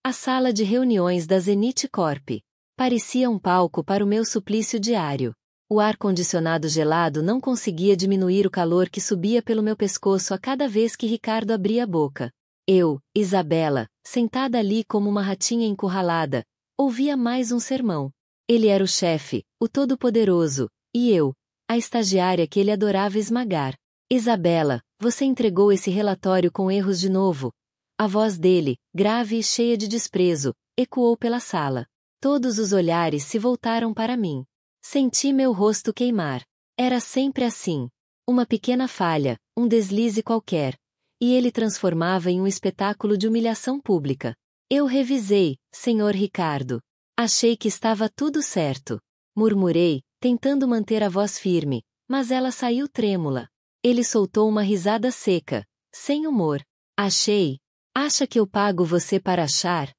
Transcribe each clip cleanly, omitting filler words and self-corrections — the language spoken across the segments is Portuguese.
A sala de reuniões da Zenith Corp. Parecia um palco para o meu suplício diário. O ar-condicionado gelado não conseguia diminuir o calor que subia pelo meu pescoço a cada vez que Ricardo abria a boca. Eu, Isabela, sentada ali como uma ratinha encurralada, ouvia mais um sermão. Ele era o chefe, o todo-poderoso, e eu, a estagiária que ele adorava esmagar. Isabela, você entregou esse relatório com erros de novo. A voz dele, grave e cheia de desprezo, ecoou pela sala. Todos os olhares se voltaram para mim. Senti meu rosto queimar. Era sempre assim. Uma pequena falha, um deslize qualquer. E ele transformava em um espetáculo de humilhação pública. Eu revisei, Sr. Ricardo. Achei que estava tudo certo. Murmurei, tentando manter a voz firme, mas ela saiu trêmula. Ele soltou uma risada seca, sem humor. Achei. Acha que eu pago você para achar?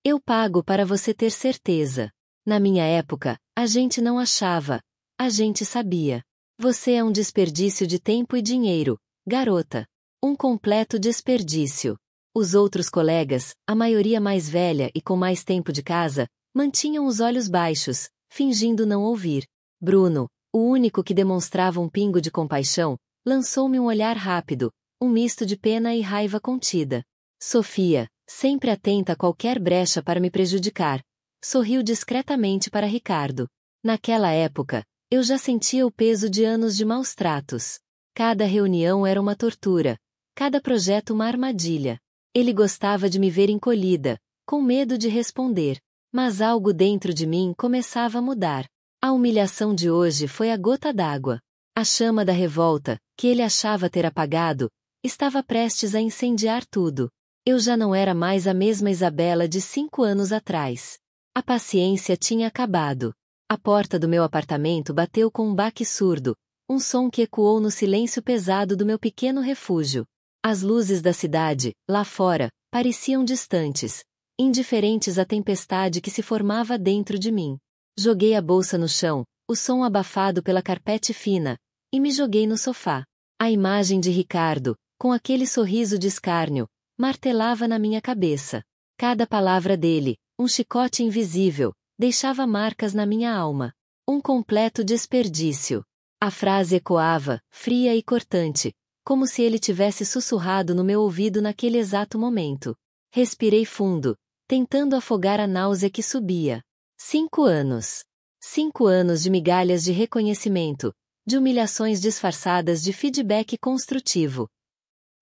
Eu pago para você ter certeza. Na minha época, a gente não achava. A gente sabia. Você é um desperdício de tempo e dinheiro, garota. Um completo desperdício. Os outros colegas, a maioria mais velha e com mais tempo de casa, mantinham os olhos baixos, fingindo não ouvir. Bruno, o único que demonstrava um pingo de compaixão, lançou-me um olhar rápido, um misto de pena e raiva contida. Sofia, sempre atenta a qualquer brecha para me prejudicar, sorriu discretamente para Ricardo. Naquela época, eu já sentia o peso de anos de maus tratos. Cada reunião era uma tortura, cada projeto uma armadilha. Ele gostava de me ver encolhida, com medo de responder. Mas algo dentro de mim começava a mudar. A humilhação de hoje foi a gota d'água. A chama da revolta, que ele achava ter apagado, estava prestes a incendiar tudo. Eu já não era mais a mesma Isabela de 5 anos atrás. A paciência tinha acabado. A porta do meu apartamento bateu com um baque surdo, um som que ecoou no silêncio pesado do meu pequeno refúgio. As luzes da cidade, lá fora, pareciam distantes, indiferentes à tempestade que se formava dentro de mim. Joguei a bolsa no chão, o som abafado pela carpete fina, e me joguei no sofá. A imagem de Ricardo, com aquele sorriso de escárnio, martelava na minha cabeça. Cada palavra dele, um chicote invisível, deixava marcas na minha alma. Um completo desperdício. A frase ecoava, fria e cortante, como se ele tivesse sussurrado no meu ouvido naquele exato momento. Respirei fundo, tentando afogar a náusea que subia. 5 anos. 5 anos de migalhas de reconhecimento, de humilhações disfarçadas de feedback construtivo.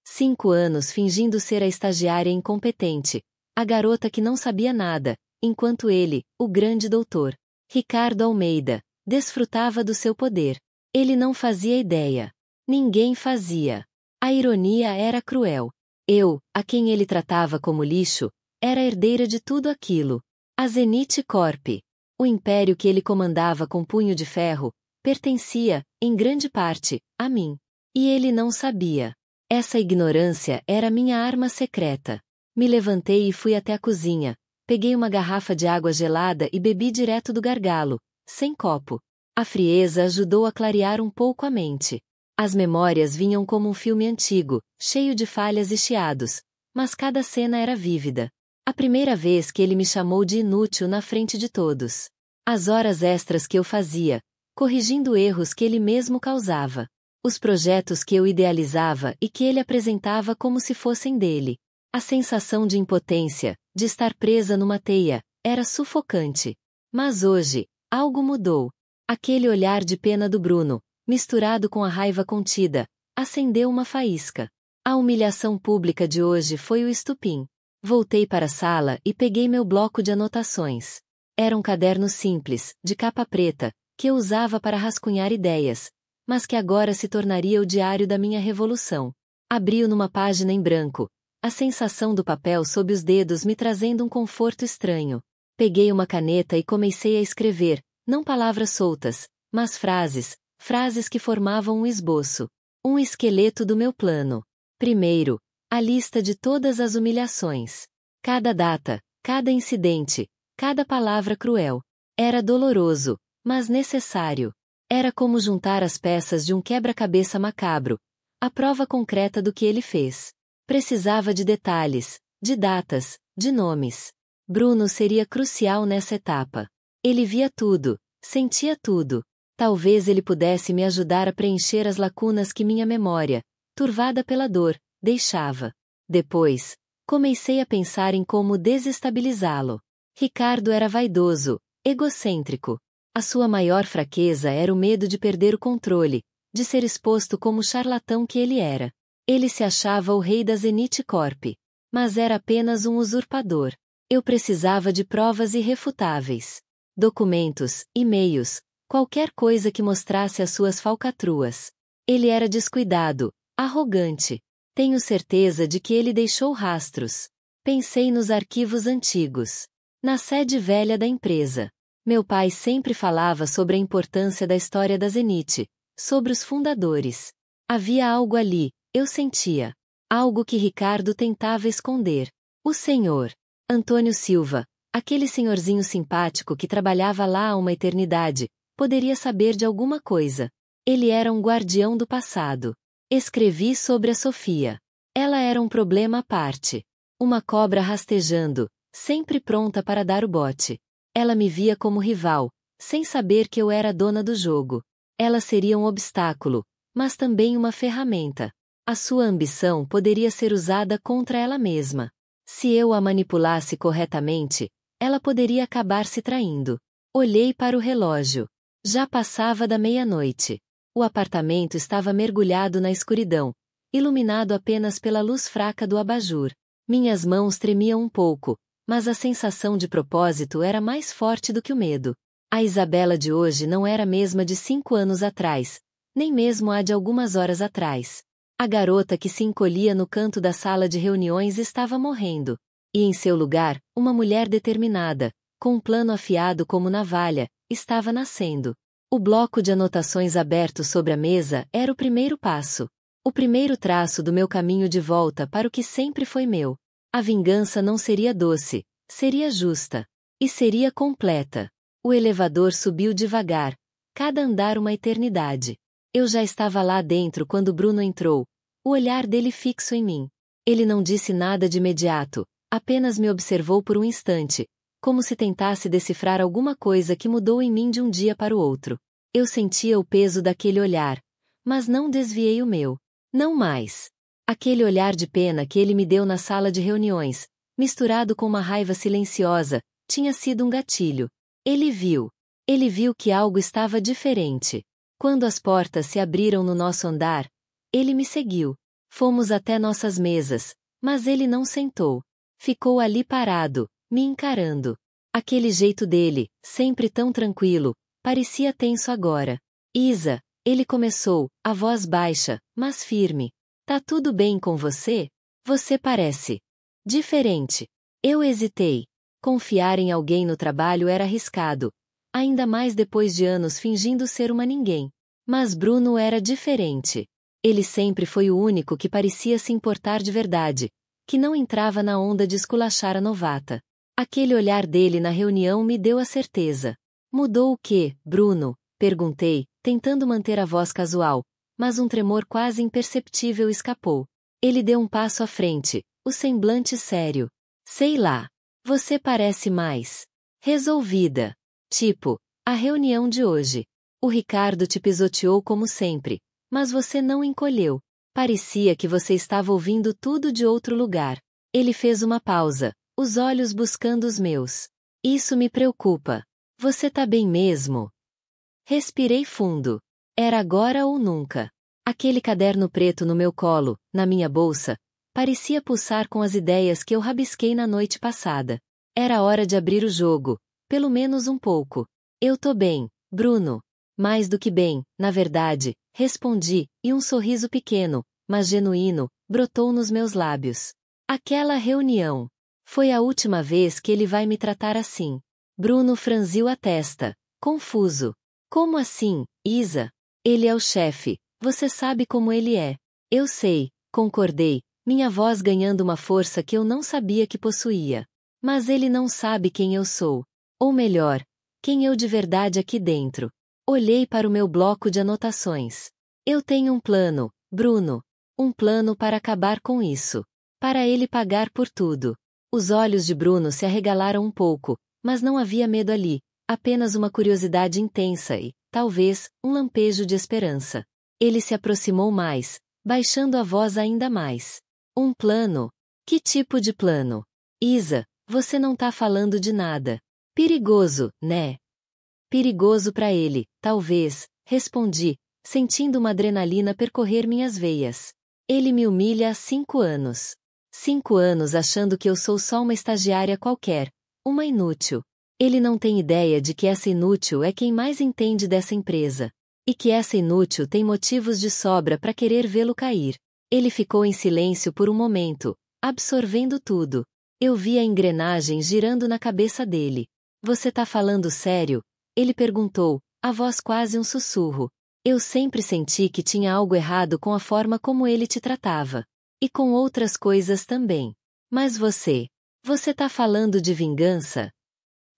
5 anos fingindo ser a estagiária incompetente, a garota que não sabia nada, enquanto ele, o grande doutor, Ricardo Almeida, desfrutava do seu poder. Ele não fazia ideia. Ninguém fazia. A ironia era cruel. Eu, a quem ele tratava como lixo, era herdeira de tudo aquilo. A Zenith Corp. O império que ele comandava com punho de ferro, pertencia, em grande parte, a mim. E ele não sabia. Essa ignorância era minha arma secreta. Me levantei e fui até a cozinha. Peguei uma garrafa de água gelada e bebi direto do gargalo, sem copo. A frieza ajudou a clarear um pouco a mente. As memórias vinham como um filme antigo, cheio de falhas e chiados, mas cada cena era vívida. A primeira vez que ele me chamou de inútil na frente de todos. As horas extras que eu fazia, corrigindo erros que ele mesmo causava. Os projetos que eu idealizava e que ele apresentava como se fossem dele. A sensação de impotência, de estar presa numa teia, era sufocante. Mas hoje, algo mudou. Aquele olhar de pena do Bruno, misturado com a raiva contida, acendeu uma faísca. A humilhação pública de hoje foi o estupim. Voltei para a sala e peguei meu bloco de anotações. Era um caderno simples, de capa preta, que eu usava para rascunhar ideias, mas que agora se tornaria o diário da minha revolução. Abri-o numa página em branco, a sensação do papel sob os dedos me trazendo um conforto estranho. Peguei uma caneta e comecei a escrever, não palavras soltas, mas frases que formavam um esboço. Um esqueleto do meu plano. Primeiro, a lista de todas as humilhações. Cada data, cada incidente, cada palavra cruel. Era doloroso, mas necessário. Era como juntar as peças de um quebra-cabeça macabro, a prova concreta do que ele fez. Precisava de detalhes, de datas, de nomes. Bruno seria crucial nessa etapa. Ele via tudo, sentia tudo. Talvez ele pudesse me ajudar a preencher as lacunas que minha memória, turvada pela dor, deixava. Depois, comecei a pensar em como desestabilizá-lo. Ricardo era vaidoso, egocêntrico. A sua maior fraqueza era o medo de perder o controle, de ser exposto como o charlatão que ele era. Ele se achava o rei da Zenith Corp. Mas era apenas um usurpador. Eu precisava de provas irrefutáveis. Documentos, e-mails, qualquer coisa que mostrasse as suas falcatruas. Ele era descuidado, arrogante. Tenho certeza de que ele deixou rastros. Pensei nos arquivos antigos. Na sede velha da empresa. Meu pai sempre falava sobre a importância da história da Zenith, sobre os fundadores. Havia algo ali, eu sentia. Algo que Ricardo tentava esconder. O senhor Antônio Silva, aquele senhorzinho simpático que trabalhava lá há uma eternidade, poderia saber de alguma coisa. Ele era um guardião do passado. Escrevi sobre a Sofia. Ela era um problema à parte. Uma cobra rastejando, sempre pronta para dar o bote. Ela me via como rival, sem saber que eu era dona do jogo. Ela seria um obstáculo, mas também uma ferramenta. A sua ambição poderia ser usada contra ela mesma. Se eu a manipulasse corretamente, ela poderia acabar se traindo. Olhei para o relógio. Já passava da meia-noite. O apartamento estava mergulhado na escuridão, iluminado apenas pela luz fraca do abajur. Minhas mãos tremiam um pouco, mas a sensação de propósito era mais forte do que o medo. A Isabela de hoje não era a mesma de 5 anos atrás, nem mesmo a de algumas horas atrás. A garota que se encolhia no canto da sala de reuniões estava morrendo. E em seu lugar, uma mulher determinada, com um plano afiado como navalha, estava nascendo. O bloco de anotações aberto sobre a mesa era o primeiro passo. O primeiro traço do meu caminho de volta para o que sempre foi meu. A vingança não seria doce, seria justa. E seria completa. O elevador subiu devagar, cada andar uma eternidade. Eu já estava lá dentro quando Bruno entrou, o olhar dele fixo em mim. Ele não disse nada de imediato, apenas me observou por um instante, como se tentasse decifrar alguma coisa que mudou em mim de um dia para o outro. Eu sentia o peso daquele olhar, mas não desviei o meu. Não mais. Aquele olhar de pena que ele me deu na sala de reuniões, misturado com uma raiva silenciosa, tinha sido um gatilho. Ele viu. Ele viu que algo estava diferente. Quando as portas se abriram no nosso andar, ele me seguiu. Fomos até nossas mesas, mas ele não sentou. Ficou ali parado, me encarando. Aquele jeito dele, sempre tão tranquilo, parecia tenso agora. Isa, ele começou, a voz baixa, mas firme. Tá tudo bem com você? Você parece diferente. Eu hesitei. Confiar em alguém no trabalho era arriscado, ainda mais depois de anos fingindo ser uma ninguém. Mas Bruno era diferente. Ele sempre foi o único que parecia se importar de verdade, que não entrava na onda de esculachar a novata. Aquele olhar dele na reunião me deu a certeza. Mudou o quê, Bruno? Perguntei, tentando manter a voz casual, mas um tremor quase imperceptível escapou. Ele deu um passo à frente, o semblante sério. Sei lá. Você parece mais resolvida. Tipo, a reunião de hoje. O Ricardo te pisoteou como sempre, mas você não encolheu. Parecia que você estava ouvindo tudo de outro lugar. Ele fez uma pausa, os olhos buscando os meus. Isso me preocupa. Você tá bem mesmo? Respirei fundo. Era agora ou nunca. Aquele caderno preto no meu colo, na minha bolsa, parecia pulsar com as ideias que eu rabisquei na noite passada. Era hora de abrir o jogo, pelo menos um pouco. Eu tô bem, Bruno. Mais do que bem, na verdade, respondi, e um sorriso pequeno, mas genuíno, brotou nos meus lábios. Aquela reunião. Foi a última vez que ele vai me tratar assim. Bruno franziu a testa, confuso. Como assim, Isa? Ele é o chefe, você sabe como ele é. Eu sei, concordei, minha voz ganhando uma força que eu não sabia que possuía. Mas ele não sabe quem eu sou. Ou melhor, quem eu de verdade aqui dentro. Olhei para o meu bloco de anotações. Eu tenho um plano, Bruno. Um plano para acabar com isso. Para ele pagar por tudo. Os olhos de Bruno se arregalaram um pouco, mas não havia medo ali, apenas uma curiosidade intensa e, talvez, um lampejo de esperança. Ele se aproximou mais, baixando a voz ainda mais. Um plano? Que tipo de plano? Isa, você não tá falando de nada. Perigoso, né? Perigoso para ele, talvez, respondi, sentindo uma adrenalina percorrer minhas veias. Ele me humilha há 5 anos. 5 anos achando que eu sou só uma estagiária qualquer, uma inútil. Ele não tem ideia de que essa inútil é quem mais entende dessa empresa. E que essa inútil tem motivos de sobra para querer vê-lo cair. Ele ficou em silêncio por um momento, absorvendo tudo. Eu vi a engrenagem girando na cabeça dele. Você tá falando sério? Ele perguntou, a voz quase um sussurro. Eu sempre senti que tinha algo errado com a forma como ele te tratava. E com outras coisas também. Mas você tá falando de vingança?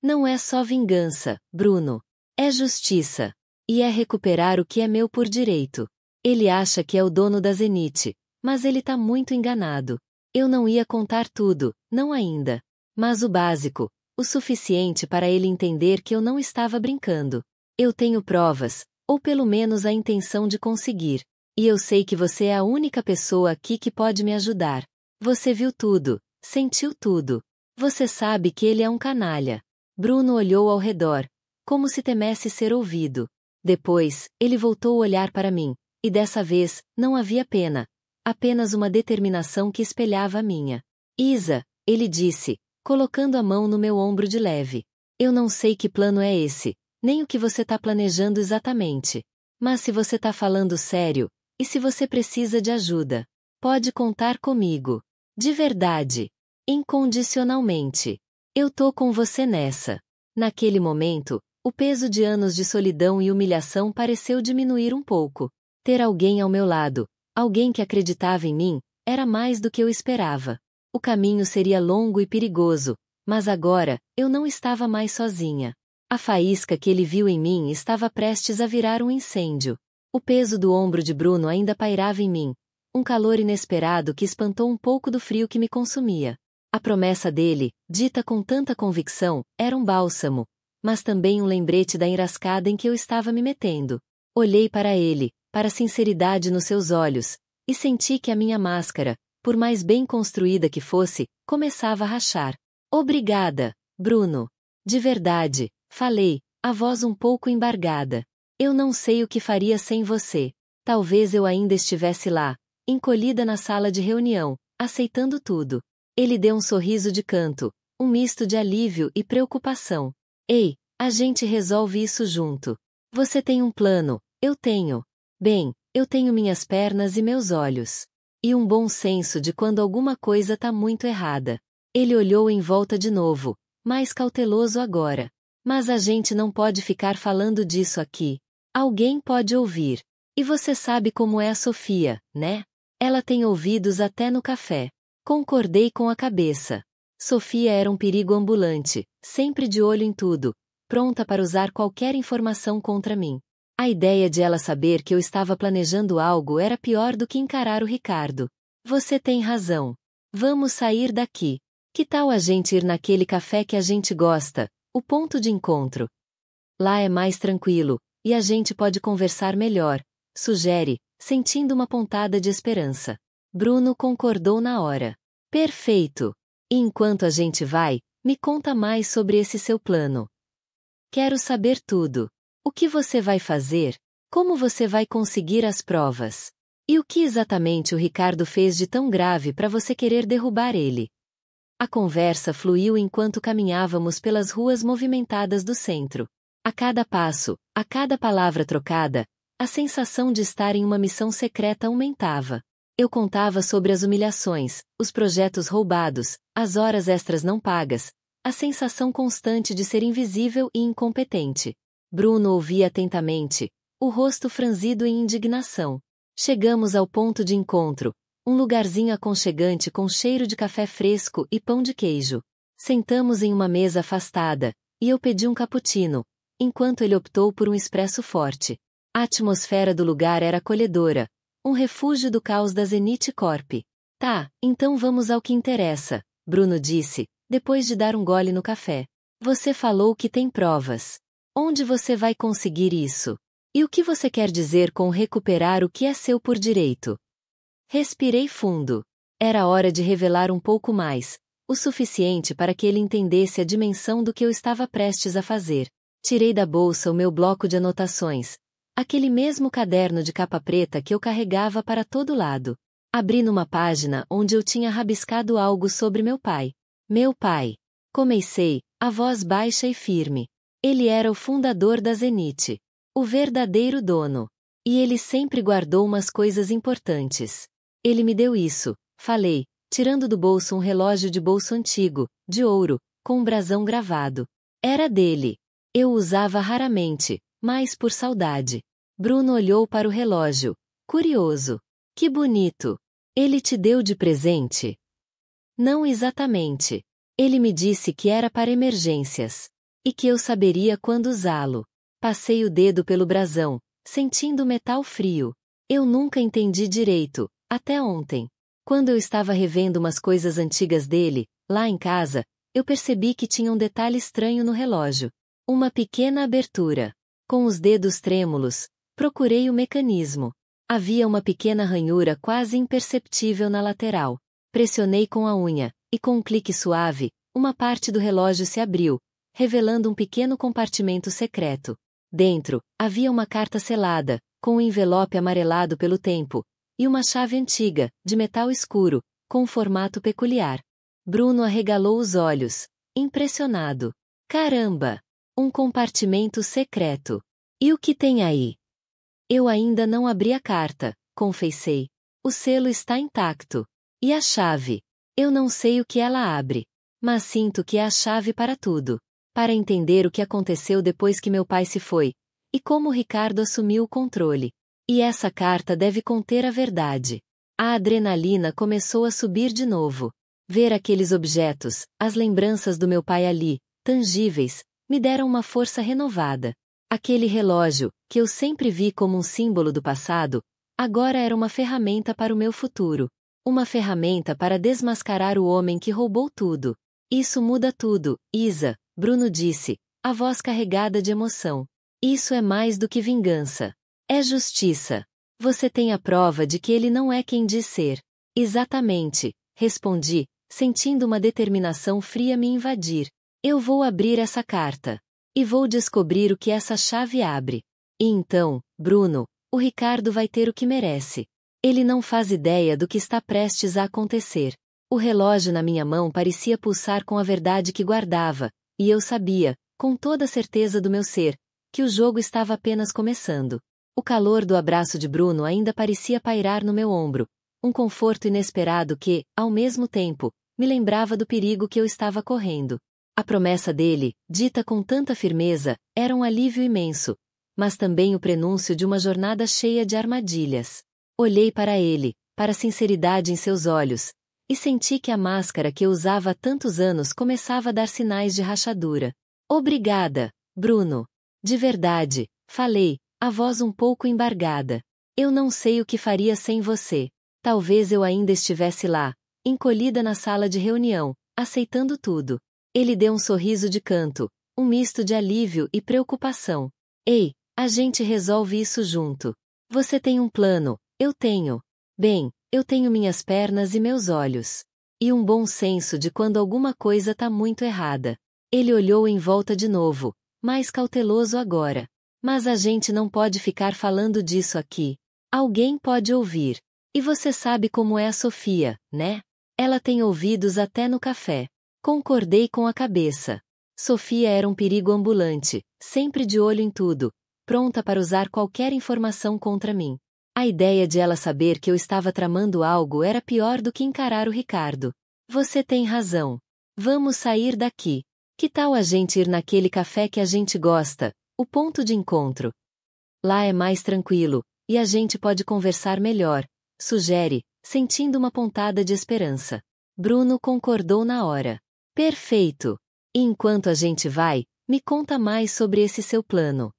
Não é só vingança, Bruno. É justiça. E é recuperar o que é meu por direito. Ele acha que é o dono da Zenith, mas ele tá muito enganado. Eu não ia contar tudo, não ainda. Mas o básico, o suficiente para ele entender que eu não estava brincando. Eu tenho provas, ou pelo menos a intenção de conseguir. E eu sei que você é a única pessoa aqui que pode me ajudar. Você viu tudo, sentiu tudo. Você sabe que ele é um canalha. Bruno olhou ao redor, como se temesse ser ouvido. Depois, ele voltou a olhar para mim, e dessa vez, não havia pena, apenas uma determinação que espelhava a minha. Isa, ele disse, colocando a mão no meu ombro de leve. Eu não sei que plano é esse, nem o que você tá planejando exatamente. Mas se você tá falando sério, e se você precisa de ajuda, pode contar comigo. De verdade. Incondicionalmente. Eu tô com você nessa. Naquele momento, o peso de anos de solidão e humilhação pareceu diminuir um pouco. Ter alguém ao meu lado, alguém que acreditava em mim, era mais do que eu esperava. O caminho seria longo e perigoso, mas agora, eu não estava mais sozinha. A faísca que ele viu em mim estava prestes a virar um incêndio. O peso do ombro de Bruno ainda pairava em mim, um calor inesperado que espantou um pouco do frio que me consumia. A promessa dele, dita com tanta convicção, era um bálsamo, mas também um lembrete da enrascada em que eu estava me metendo. Olhei para ele, para a sinceridade nos seus olhos, e senti que a minha máscara, por mais bem construída que fosse, começava a rachar. Obrigada, Bruno. De verdade, falei, a voz um pouco embargada. Eu não sei o que faria sem você. Talvez eu ainda estivesse lá, encolhida na sala de reunião, aceitando tudo. Ele deu um sorriso de canto, um misto de alívio e preocupação. Ei, a gente resolve isso junto. Você tem um plano, eu tenho. Bem, eu tenho minhas pernas e meus olhos. E um bom senso de quando alguma coisa tá muito errada. Ele olhou em volta de novo, mais cauteloso agora. Mas a gente não pode ficar falando disso aqui. Alguém pode ouvir. E você sabe como é a Sofia, né? Ela tem ouvidos até no café. Concordei com a cabeça. Sofia era um perigo ambulante, sempre de olho em tudo, pronta para usar qualquer informação contra mim. A ideia de ela saber que eu estava planejando algo era pior do que encarar o Ricardo. Você tem razão. Vamos sair daqui. Que tal a gente ir naquele café que a gente gosta, o ponto de encontro? Lá é mais tranquilo, e a gente pode conversar melhor, sugere, sentindo uma pontada de esperança. Bruno concordou na hora. Perfeito. E enquanto a gente vai, me conta mais sobre esse seu plano. Quero saber tudo. O que você vai fazer? Como você vai conseguir as provas? E o que exatamente o Ricardo fez de tão grave para você querer derrubar ele? A conversa fluiu enquanto caminhávamos pelas ruas movimentadas do centro. A cada passo, a cada palavra trocada, a sensação de estar em uma missão secreta aumentava. Eu contava sobre as humilhações, os projetos roubados, as horas extras não pagas, a sensação constante de ser invisível e incompetente. Bruno ouvia atentamente, o rosto franzido em indignação. Chegamos ao ponto de encontro, um lugarzinho aconchegante com cheiro de café fresco e pão de queijo. Sentamos em uma mesa afastada, e eu pedi um cappuccino, enquanto ele optou por um expresso forte. A atmosfera do lugar era acolhedora, um refúgio do caos da Zenith Corp. Tá, então vamos ao que interessa. Bruno disse, depois de dar um gole no café. Você falou que tem provas. Onde você vai conseguir isso? E o que você quer dizer com recuperar o que é seu por direito? Respirei fundo. Era hora de revelar um pouco mais, o suficiente para que ele entendesse a dimensão do que eu estava prestes a fazer. Tirei da bolsa o meu bloco de anotações, aquele mesmo caderno de capa preta que eu carregava para todo lado. Abri numa página onde eu tinha rabiscado algo sobre meu pai. Meu pai. Comecei, a voz baixa e firme. Ele era o fundador da Zenith. O verdadeiro dono. E ele sempre guardou umas coisas importantes. Ele me deu isso, falei, tirando do bolso um relógio de bolso antigo, de ouro, com um brasão gravado. Era dele. Eu o usava raramente, mas por saudade. Bruno olhou para o relógio. Curioso. Que bonito. Ele te deu de presente? Não exatamente. Ele me disse que era para emergências. E que eu saberia quando usá-lo. Passei o dedo pelo brasão, sentindo o metal frio. Eu nunca entendi direito, até ontem. Quando eu estava revendo umas coisas antigas dele, lá em casa, eu percebi que tinha um detalhe estranho no relógio. Uma pequena abertura. Com os dedos trêmulos, procurei o mecanismo. Havia uma pequena ranhura quase imperceptível na lateral. Pressionei com a unha, e com um clique suave, uma parte do relógio se abriu, revelando um pequeno compartimento secreto. Dentro, havia uma carta selada, com um envelope amarelado pelo tempo, e uma chave antiga, de metal escuro, com um formato peculiar. Bruno arregalou os olhos, impressionado. Caramba! Um compartimento secreto. E o que tem aí? Eu ainda não abri a carta, confessei. O selo está intacto. E a chave? Eu não sei o que ela abre. Mas sinto que é a chave para tudo. Para entender o que aconteceu depois que meu pai se foi, e como Ricardo assumiu o controle. E essa carta deve conter a verdade. A adrenalina começou a subir de novo. Ver aqueles objetos, as lembranças do meu pai ali, tangíveis, me deram uma força renovada. Aquele relógio, que eu sempre vi como um símbolo do passado, agora era uma ferramenta para o meu futuro. Uma ferramenta para desmascarar o homem que roubou tudo. Isso muda tudo, Isa, Bruno disse, a voz carregada de emoção. Isso é mais do que vingança. É justiça. Você tem a prova de que ele não é quem diz ser. Exatamente, respondi, sentindo uma determinação fria me invadir. Eu vou abrir essa carta. E vou descobrir o que essa chave abre. E então, Bruno, o Ricardo vai ter o que merece. Ele não faz ideia do que está prestes a acontecer. O relógio na minha mão parecia pulsar com a verdade que guardava, e eu sabia, com toda a certeza do meu ser, que o jogo estava apenas começando. O calor do abraço de Bruno ainda parecia pairar no meu ombro, um conforto inesperado que, ao mesmo tempo, me lembrava do perigo que eu estava correndo. A promessa dele, dita com tanta firmeza, era um alívio imenso, mas também o prenúncio de uma jornada cheia de armadilhas. Olhei para ele, para a sinceridade em seus olhos, e senti que a máscara que eu usava há tantos anos começava a dar sinais de rachadura. Obrigada, Bruno. De verdade, falei, a voz um pouco embargada. Eu não sei o que faria sem você. Talvez eu ainda estivesse lá, encolhida na sala de reunião, aceitando tudo. Ele deu um sorriso de canto, um misto de alívio e preocupação. Ei, a gente resolve isso junto. Você tem um plano, eu tenho. Bem, eu tenho minhas pernas e meus olhos. E um bom senso de quando alguma coisa tá muito errada. Ele olhou em volta de novo, mais cauteloso agora. Mas a gente não pode ficar falando disso aqui. Alguém pode ouvir. E você sabe como é a Sofia, né? Ela tem ouvidos até no café. Concordei com a cabeça. Sofia era um perigo ambulante, sempre de olho em tudo, pronta para usar qualquer informação contra mim. A ideia de ela saber que eu estava tramando algo era pior do que encarar o Ricardo. Você tem razão. Vamos sair daqui. Que tal a gente ir naquele café que a gente gosta, o ponto de encontro? Lá é mais tranquilo, e a gente pode conversar melhor, sugere, sentindo uma pontada de esperança. Bruno concordou na hora. Perfeito! E enquanto a gente vai, me conta mais sobre esse seu plano.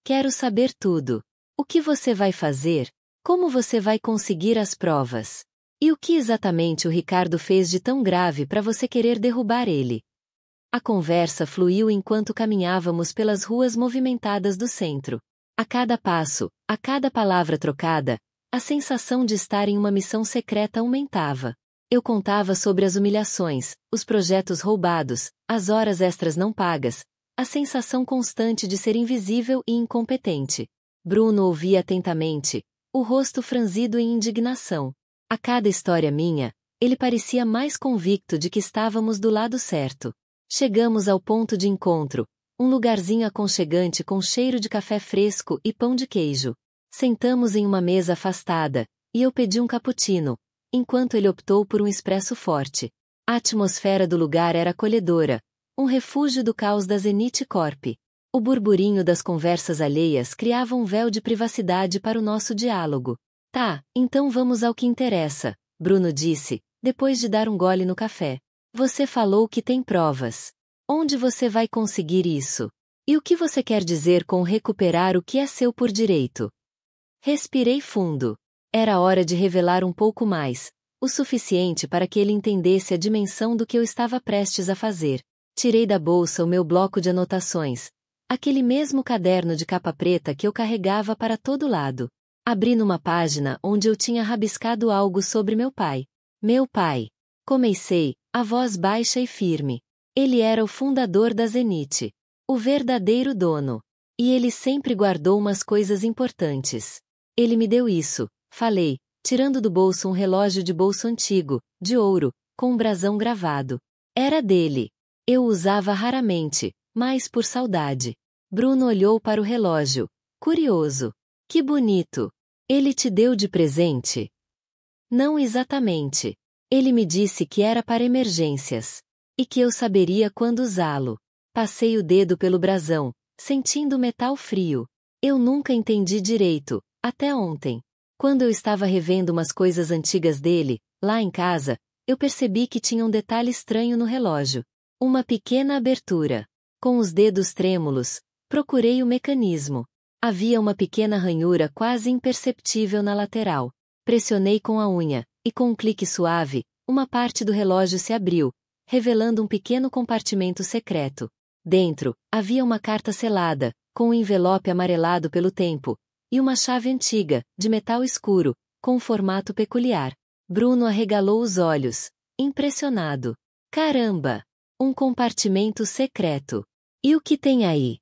Quero saber tudo. O que você vai fazer? Como você vai conseguir as provas? E o que exatamente o Ricardo fez de tão grave para você querer derrubar ele? A conversa fluiu enquanto caminhávamos pelas ruas movimentadas do centro. A cada passo, a cada palavra trocada, a sensação de estar em uma missão secreta aumentava. Eu contava sobre as humilhações, os projetos roubados, as horas extras não pagas, a sensação constante de ser invisível e incompetente. Bruno ouvia atentamente, o rosto franzido em indignação. A cada história minha, ele parecia mais convicto de que estávamos do lado certo. Chegamos ao ponto de encontro, um lugarzinho aconchegante com cheiro de café fresco e pão de queijo. Sentamos em uma mesa afastada, e eu pedi um cappuccino, enquanto ele optou por um expresso forte. A atmosfera do lugar era acolhedora, um refúgio do caos da Zenith Corp. O burburinho das conversas alheias criava um véu de privacidade para o nosso diálogo. Tá, então vamos ao que interessa, Bruno disse, depois de dar um gole no café. Você falou que tem provas. Onde você vai conseguir isso? E o que você quer dizer com recuperar o que é seu por direito? Respirei fundo. Era hora de revelar um pouco mais, o suficiente para que ele entendesse a dimensão do que eu estava prestes a fazer. Tirei da bolsa o meu bloco de anotações, aquele mesmo caderno de capa preta que eu carregava para todo lado. Abri numa página onde eu tinha rabiscado algo sobre meu pai. Meu pai. Comecei, a voz baixa e firme. Ele era o fundador da Zenith. O verdadeiro dono. E ele sempre guardou umas coisas importantes. Ele me deu isso, falei, tirando do bolso um relógio de bolso antigo, de ouro, com um brasão gravado. Era dele. Eu o usava raramente, mas por saudade. Bruno olhou para o relógio. Curioso. Que bonito. Ele te deu de presente? Não exatamente. Ele me disse que era para emergências. E que eu saberia quando usá-lo. Passei o dedo pelo brasão, sentindo o metal frio. Eu nunca entendi direito, até ontem. Quando eu estava revendo umas coisas antigas dele, lá em casa, eu percebi que tinha um detalhe estranho no relógio. Uma pequena abertura. Com os dedos trêmulos, procurei o mecanismo. Havia uma pequena ranhura quase imperceptível na lateral. Pressionei com a unha, e com um clique suave, uma parte do relógio se abriu, revelando um pequeno compartimento secreto. Dentro, havia uma carta selada, com um envelope amarelado pelo tempo, e uma chave antiga, de metal escuro, com um formato peculiar. Bruno arregalou os olhos, impressionado. Caramba! Um compartimento secreto. E o que tem aí?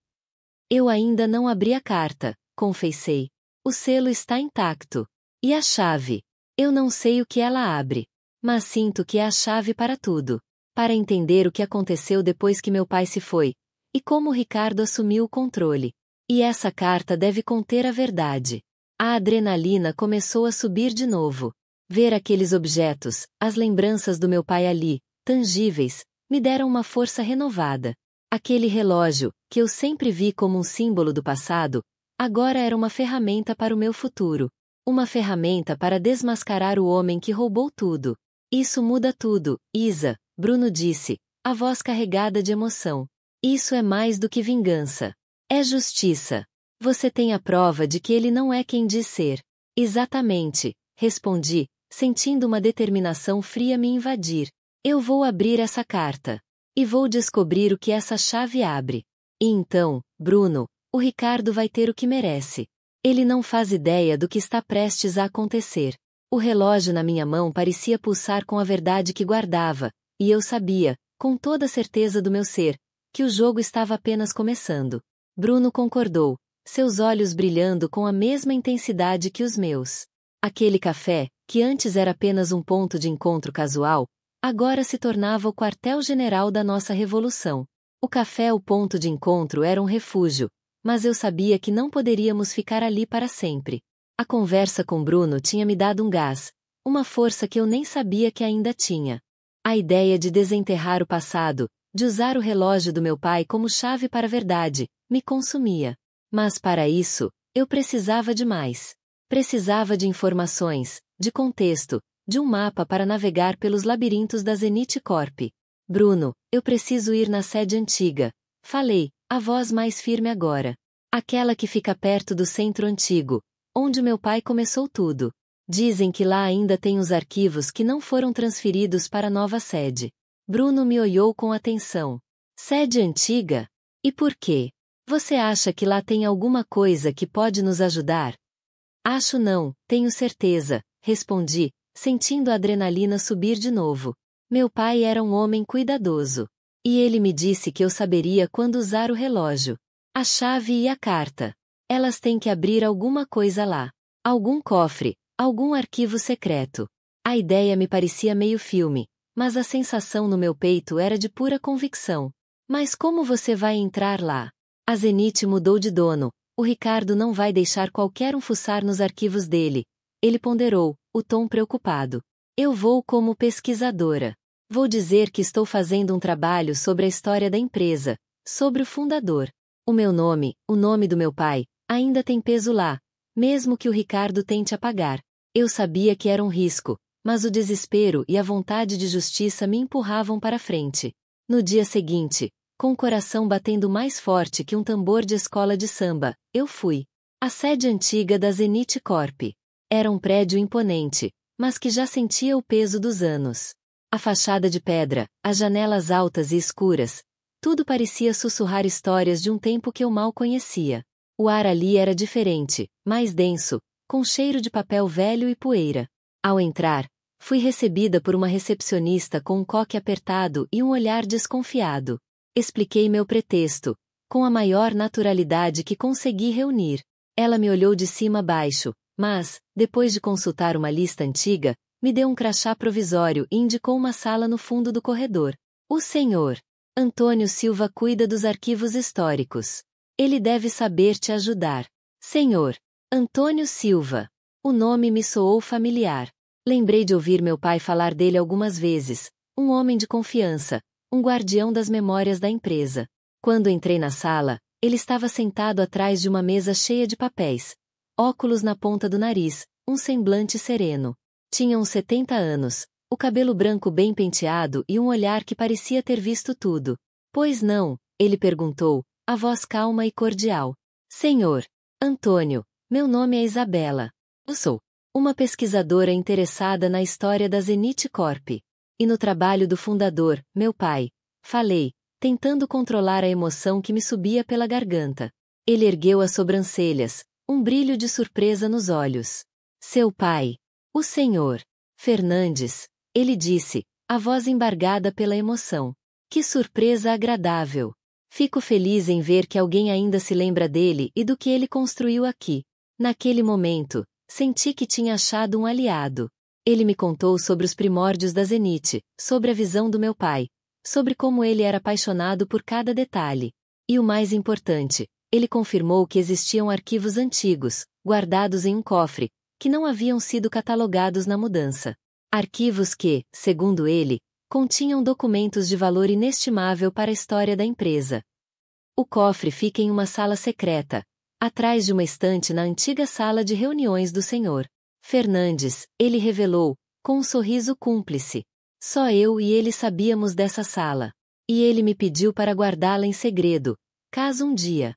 Eu ainda não abri a carta, confessei. O selo está intacto. E a chave? Eu não sei o que ela abre. Mas sinto que é a chave para tudo. Para entender o que aconteceu depois que meu pai se foi. E como o Ricardo assumiu o controle. E essa carta deve conter a verdade. A adrenalina começou a subir de novo. Ver aqueles objetos, as lembranças do meu pai ali, tangíveis, me deram uma força renovada. Aquele relógio, que eu sempre vi como um símbolo do passado, agora era uma ferramenta para o meu futuro. Uma ferramenta para desmascarar o homem que roubou tudo. Isso muda tudo, Isa, Bruno disse, a voz carregada de emoção. Isso é mais do que vingança. É justiça. Você tem a prova de que ele não é quem diz ser. Exatamente, respondi, sentindo uma determinação fria me invadir. Eu vou abrir essa carta. E vou descobrir o que essa chave abre. E então, Bruno, o Ricardo vai ter o que merece. Ele não faz ideia do que está prestes a acontecer. O relógio na minha mão parecia pulsar com a verdade que guardava, e eu sabia, com toda a certeza do meu ser, que o jogo estava apenas começando. Bruno concordou, seus olhos brilhando com a mesma intensidade que os meus. Aquele café, que antes era apenas um ponto de encontro casual, agora se tornava o quartel-general da nossa revolução. O café, o ponto de encontro, era um refúgio, mas eu sabia que não poderíamos ficar ali para sempre. A conversa com Bruno tinha me dado um gás, uma força que eu nem sabia que ainda tinha. A ideia de desenterrar o passado, de usar o relógio do meu pai como chave para a verdade, me consumia. Mas para isso, eu precisava de mais. Precisava de informações, de contexto, de um mapa para navegar pelos labirintos da Zenith Corp. Bruno, eu preciso ir na sede antiga. Falei, a voz mais firme agora. Aquela que fica perto do centro antigo, onde meu pai começou tudo. Dizem que lá ainda tem os arquivos que não foram transferidos para a nova sede. Bruno me olhou com atenção. Sede antiga? E por quê? Você acha que lá tem alguma coisa que pode nos ajudar? Acho não, tenho certeza, respondi, sentindo a adrenalina subir de novo. Meu pai era um homem cuidadoso. E ele me disse que eu saberia quando usar o relógio. A chave e a carta. Elas têm que abrir alguma coisa lá. Algum cofre, algum arquivo secreto. A ideia me parecia meio filme, mas a sensação no meu peito era de pura convicção. Mas como você vai entrar lá? A Zenith mudou de dono. O Ricardo não vai deixar qualquer um fuçar nos arquivos dele. Ele ponderou, o tom preocupado. Eu vou como pesquisadora. Vou dizer que estou fazendo um trabalho sobre a história da empresa, sobre o fundador. O meu nome, o nome do meu pai, ainda tem peso lá, mesmo que o Ricardo tente apagar. Eu sabia que era um risco, mas o desespero e a vontade de justiça me empurravam para frente. No dia seguinte, com o coração batendo mais forte que um tambor de escola de samba, eu fui. A sede antiga da Zenith Corp. Era um prédio imponente, mas que já sentia o peso dos anos. A fachada de pedra, as janelas altas e escuras, tudo parecia sussurrar histórias de um tempo que eu mal conhecia. O ar ali era diferente, mais denso, com cheiro de papel velho e poeira. Ao entrar, fui recebida por uma recepcionista com um coque apertado e um olhar desconfiado. Expliquei meu pretexto, com a maior naturalidade que consegui reunir. Ela me olhou de cima a baixo, mas, depois de consultar uma lista antiga, me deu um crachá provisório e indicou uma sala no fundo do corredor. O senhor Antônio Silva cuida dos arquivos históricos. Ele deve saber te ajudar. Senhor Antônio Silva. O nome me soou familiar. Lembrei de ouvir meu pai falar dele algumas vezes. Um homem de confiança, um guardião das memórias da empresa. Quando entrei na sala, ele estava sentado atrás de uma mesa cheia de papéis. Óculos na ponta do nariz, um semblante sereno. Tinha uns 70 anos, o cabelo branco bem penteado e um olhar que parecia ter visto tudo. Pois não, ele perguntou, a voz calma e cordial. Senhor Antônio, meu nome é Isabela. Eu sou uma pesquisadora interessada na história da Zenith Corp. E no trabalho do fundador, meu pai. Falei, tentando controlar a emoção que me subia pela garganta. Ele ergueu as sobrancelhas, um brilho de surpresa nos olhos. Seu pai. O senhor Fernandes, ele disse, a voz embargada pela emoção. Que surpresa agradável. Fico feliz em ver que alguém ainda se lembra dele e do que ele construiu aqui. Naquele momento, senti que tinha achado um aliado. Ele me contou sobre os primórdios da Zenith, sobre a visão do meu pai, sobre como ele era apaixonado por cada detalhe. E o mais importante, ele confirmou que existiam arquivos antigos, guardados em um cofre, que não haviam sido catalogados na mudança. Arquivos que, segundo ele, continham documentos de valor inestimável para a história da empresa. O cofre fica em uma sala secreta, atrás de uma estante na antiga sala de reuniões do senhor Fernandes, ele revelou, com um sorriso cúmplice. Só eu e ele sabíamos dessa sala. E ele me pediu para guardá-la em segredo, caso um dia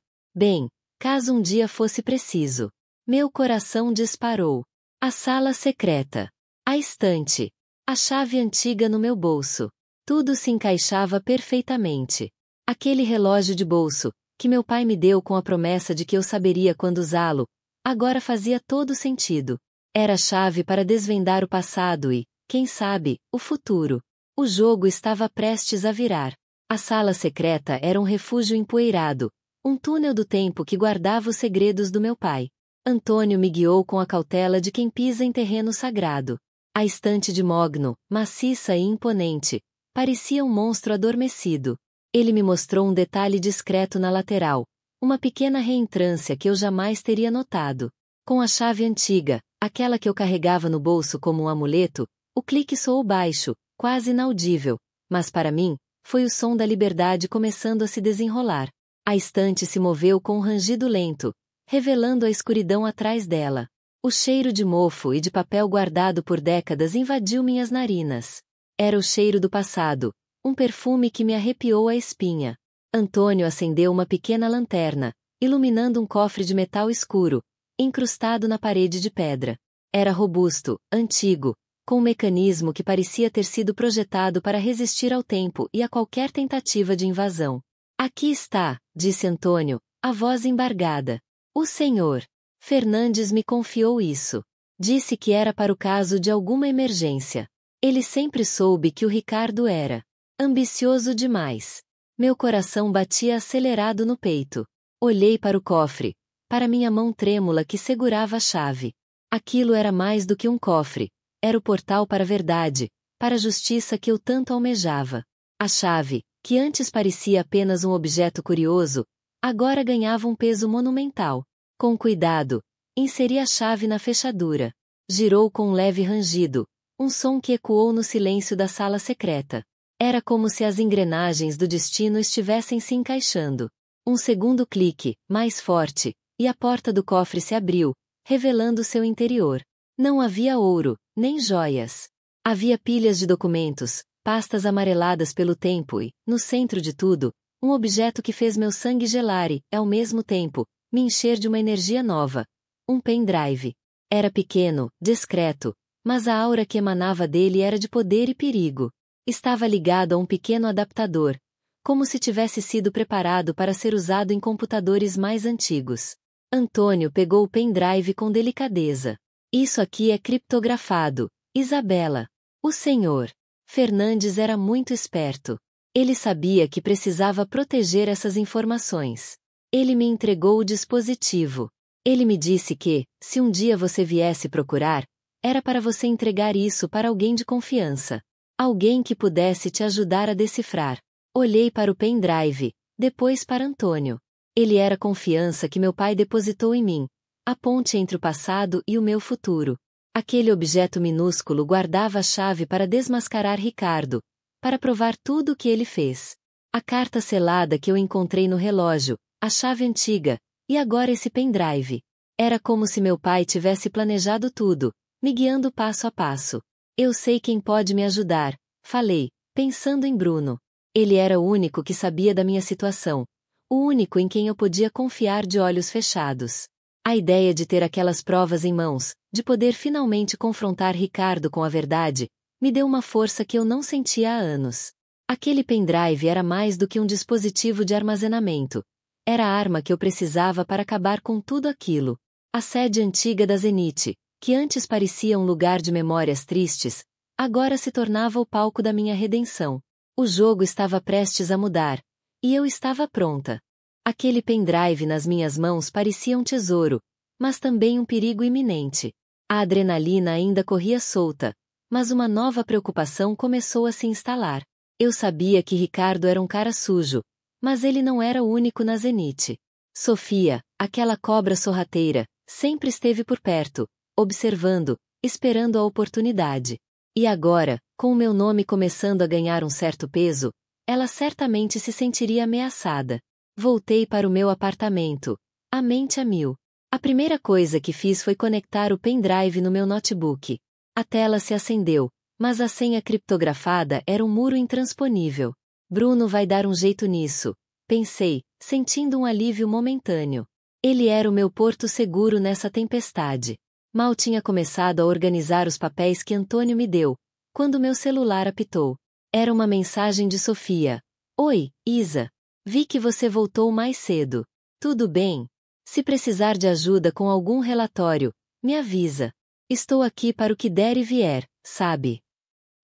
fosse preciso. Meu coração disparou. A sala secreta. A estante. A chave antiga no meu bolso. Tudo se encaixava perfeitamente. Aquele relógio de bolso, que meu pai me deu com a promessa de que eu saberia quando usá-lo, agora fazia todo sentido. Era a chave para desvendar o passado e, quem sabe, o futuro. O jogo estava prestes a virar. A sala secreta era um refúgio empoeirado, um túnel do tempo que guardava os segredos do meu pai. Antônio me guiou com a cautela de quem pisa em terreno sagrado. A estante de mogno, maciça e imponente, parecia um monstro adormecido. Ele me mostrou um detalhe discreto na lateral, uma pequena reentrância que eu jamais teria notado. Com a chave antiga, aquela que eu carregava no bolso como um amuleto, o clique soou baixo, quase inaudível, mas para mim, foi o som da liberdade começando a se desenrolar. A estante se moveu com um rangido lento, revelando a escuridão atrás dela. O cheiro de mofo e de papel guardado por décadas invadiu minhas narinas. Era o cheiro do passado, um perfume que me arrepiou a espinha. Antônio acendeu uma pequena lanterna, iluminando um cofre de metal escuro, incrustado na parede de pedra. Era robusto, antigo, com um mecanismo que parecia ter sido projetado para resistir ao tempo e a qualquer tentativa de invasão. Aqui está, disse Antônio, a voz embargada. O senhor Fernandes me confiou isso. Disse que era para o caso de alguma emergência. Ele sempre soube que o Ricardo era ambicioso demais. Meu coração batia acelerado no peito. Olhei para o cofre, para minha mão trêmula que segurava a chave. Aquilo era mais do que um cofre. Era o portal para a verdade, para a justiça que eu tanto almejava. A chave, que antes parecia apenas um objeto curioso, agora ganhava um peso monumental. Com cuidado, inseri a chave na fechadura. Girou com um leve rangido, um som que ecoou no silêncio da sala secreta. Era como se as engrenagens do destino estivessem se encaixando. Um segundo clique, mais forte, e a porta do cofre se abriu, revelando seu interior. Não havia ouro, nem joias. Havia pilhas de documentos, pastas amareladas pelo tempo e, no centro de tudo, um objeto que fez meu sangue gelar e, ao mesmo tempo, me encher de uma energia nova. Um pendrive. Era pequeno, discreto, mas a aura que emanava dele era de poder e perigo. Estava ligado a um pequeno adaptador, como se tivesse sido preparado para ser usado em computadores mais antigos. Antônio pegou o pendrive com delicadeza. Isso aqui é criptografado, Isabela. O senhor Fernandes era muito esperto. Ele sabia que precisava proteger essas informações. Ele me entregou o dispositivo. Ele me disse que, se um dia você viesse procurar, era para você entregar isso para alguém de confiança. Alguém que pudesse te ajudar a decifrar. Olhei para o pendrive, depois para Antônio. Ele era a confiança que meu pai depositou em mim, a ponte entre o passado e o meu futuro. Aquele objeto minúsculo guardava a chave para desmascarar Ricardo, para provar tudo o que ele fez. A carta selada que eu encontrei no relógio, a chave antiga, e agora esse pendrive. Era como se meu pai tivesse planejado tudo, me guiando passo a passo. Eu sei quem pode me ajudar, falei, pensando em Bruno. Ele era o único que sabia da minha situação, o único em quem eu podia confiar de olhos fechados. A ideia de ter aquelas provas em mãos, de poder finalmente confrontar Ricardo com a verdade, me deu uma força que eu não sentia há anos. Aquele pendrive era mais do que um dispositivo de armazenamento. Era a arma que eu precisava para acabar com tudo aquilo. A sede antiga da Zenith, que antes parecia um lugar de memórias tristes, agora se tornava o palco da minha redenção. O jogo estava prestes a mudar, e eu estava pronta. Aquele pendrive nas minhas mãos parecia um tesouro, mas também um perigo iminente. A adrenalina ainda corria solta, mas uma nova preocupação começou a se instalar. Eu sabia que Ricardo era um cara sujo, mas ele não era o único na Zenith. Sofia, aquela cobra sorrateira, sempre esteve por perto, observando, esperando a oportunidade. E agora, com o meu nome começando a ganhar um certo peso, ela certamente se sentiria ameaçada. Voltei para o meu apartamento, a mente a mil. A primeira coisa que fiz foi conectar o pendrive no meu notebook. A tela se acendeu, mas a senha criptografada era um muro intransponível. Bruno vai dar um jeito nisso, pensei, sentindo um alívio momentâneo. Ele era o meu porto seguro nessa tempestade. Mal tinha começado a organizar os papéis que Antônio me deu, quando meu celular apitou. Era uma mensagem de Sofia. Oi, Isa. Vi que você voltou mais cedo. Tudo bem? Se precisar de ajuda com algum relatório, me avisa. Estou aqui para o que der e vier, sabe?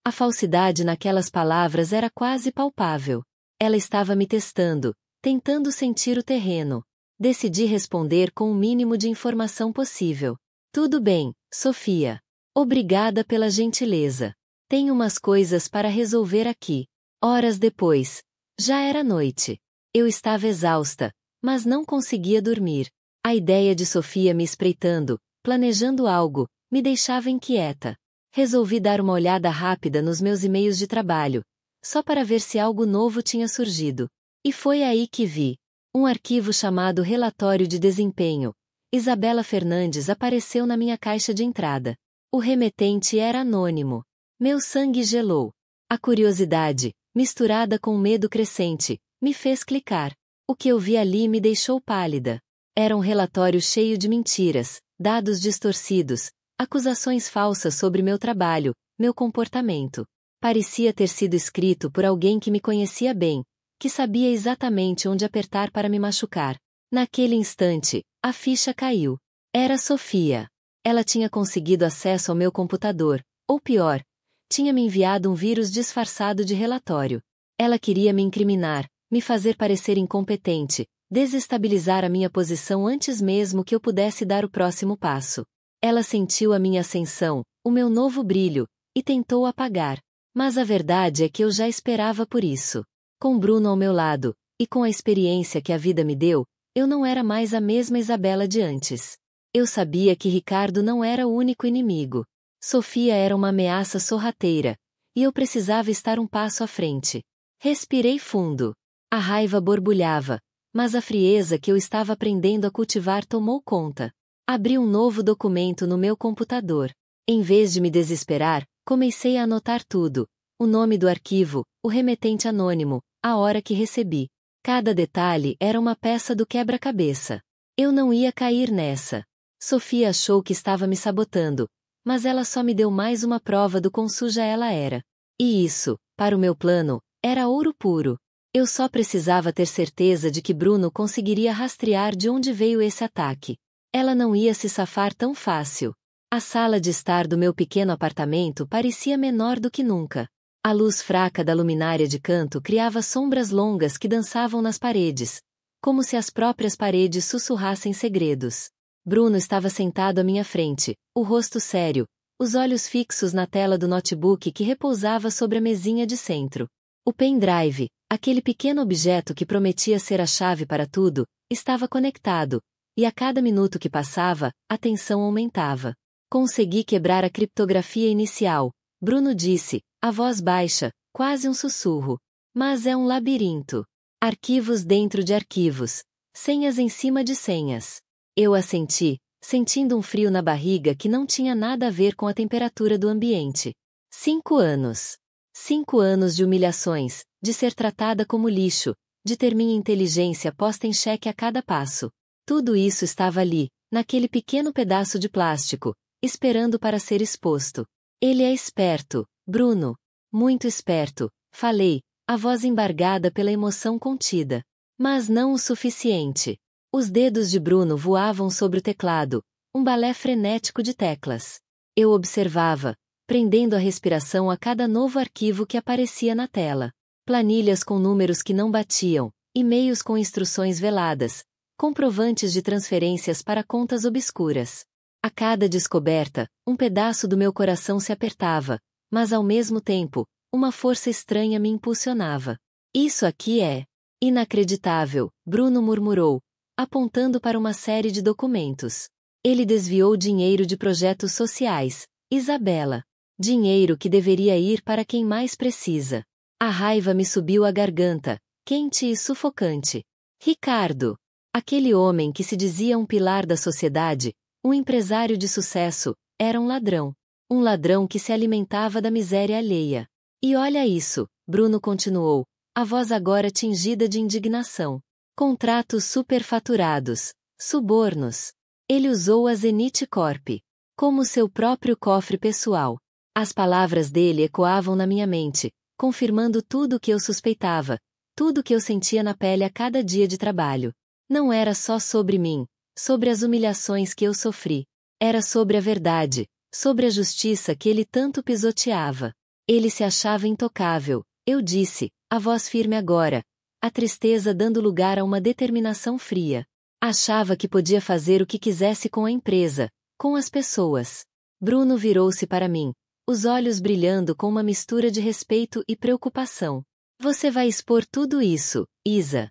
A falsidade naquelas palavras era quase palpável. Ela estava me testando, tentando sentir o terreno. Decidi responder com o mínimo de informação possível. Tudo bem, Sofia. Obrigada pela gentileza. Tenho umas coisas para resolver aqui. Horas depois. Já era noite. Eu estava exausta, mas não conseguia dormir. A ideia de Sofia me espreitando, planejando algo, me deixava inquieta. Resolvi dar uma olhada rápida nos meus e-mails de trabalho, só para ver se algo novo tinha surgido. E foi aí que vi. Um arquivo chamado Relatório de Desempenho. Isabela Fernandes apareceu na minha caixa de entrada. O remetente era anônimo. Meu sangue gelou. A curiosidade, misturada com o medo crescente, me fez clicar. O que eu vi ali me deixou pálida. Era um relatório cheio de mentiras, dados distorcidos, Acusações falsas sobre meu trabalho, meu comportamento. Parecia ter sido escrito por alguém que me conhecia bem, que sabia exatamente onde apertar para me machucar. Naquele instante, a ficha caiu. Era Sofia. Ela tinha conseguido acesso ao meu computador, ou pior, tinha me enviado um vírus disfarçado de relatório. Ela queria me incriminar, me fazer parecer incompetente, desestabilizar a minha posição antes mesmo que eu pudesse dar o próximo passo. Ela sentiu a minha ascensão, o meu novo brilho, e tentou apagar. Mas a verdade é que eu já esperava por isso. Com Bruno ao meu lado, e com a experiência que a vida me deu, eu não era mais a mesma Isabela de antes. Eu sabia que Ricardo não era o único inimigo. Sofia era uma ameaça sorrateira, e eu precisava estar um passo à frente. Respirei fundo. A raiva borbulhava, mas a frieza que eu estava aprendendo a cultivar tomou conta. Abri um novo documento no meu computador. Em vez de me desesperar, comecei a anotar tudo. O nome do arquivo, o remetente anônimo, a hora que recebi. Cada detalhe era uma peça do quebra-cabeça. Eu não ia cair nessa. Sofia achou que estava me sabotando, mas ela só me deu mais uma prova do quão suja ela era. E isso, para o meu plano, era ouro puro. Eu só precisava ter certeza de que Bruno conseguiria rastrear de onde veio esse ataque. Ela não ia se safar tão fácil. A sala de estar do meu pequeno apartamento parecia menor do que nunca. A luz fraca da luminária de canto criava sombras longas que dançavam nas paredes, como se as próprias paredes sussurrassem segredos. Bruno estava sentado à minha frente, o rosto sério, os olhos fixos na tela do notebook que repousava sobre a mesinha de centro. O pendrive, aquele pequeno objeto que prometia ser a chave para tudo, estava conectado, e a cada minuto que passava, a tensão aumentava. Consegui quebrar a criptografia inicial, Bruno disse, a voz baixa, quase um sussurro. Mas é um labirinto. Arquivos dentro de arquivos. Senhas em cima de senhas. Eu assenti, sentindo um frio na barriga que não tinha nada a ver com a temperatura do ambiente. 5 anos. 5 anos de humilhações, de ser tratada como lixo, de ter minha inteligência posta em xeque a cada passo. Tudo isso estava ali, naquele pequeno pedaço de plástico, esperando para ser exposto. Ele é esperto, Bruno. Muito esperto, falei, a voz embargada pela emoção contida. Mas não o suficiente. Os dedos de Bruno voavam sobre o teclado, um balé frenético de teclas. Eu observava, prendendo a respiração a cada novo arquivo que aparecia na tela. Planilhas com números que não batiam, e-mails com instruções veladas, comprovantes de transferências para contas obscuras. A cada descoberta, um pedaço do meu coração se apertava, mas ao mesmo tempo, uma força estranha me impulsionava. Isso aqui é inacreditável, Bruno murmurou, apontando para uma série de documentos. Ele desviou dinheiro de projetos sociais, Isabela. Dinheiro que deveria ir para quem mais precisa. A raiva me subiu à garganta, quente e sufocante. Ricardo. Aquele homem que se dizia um pilar da sociedade, um empresário de sucesso, era um ladrão. Um ladrão que se alimentava da miséria alheia. E olha isso, Bruno continuou, a voz agora tingida de indignação. Contratos superfaturados, subornos. Ele usou a Zenith Corp como seu próprio cofre pessoal. As palavras dele ecoavam na minha mente, confirmando tudo o que eu suspeitava, tudo o que eu sentia na pele a cada dia de trabalho. Não era só sobre mim, sobre as humilhações que eu sofri. Era sobre a verdade, sobre a justiça que ele tanto pisoteava. Ele se achava intocável, eu disse, a voz firme agora, a tristeza dando lugar a uma determinação fria. Achava que podia fazer o que quisesse com a empresa, com as pessoas. Bruno virou-se para mim, os olhos brilhando com uma mistura de respeito e preocupação. Você vai expor tudo isso, Isa?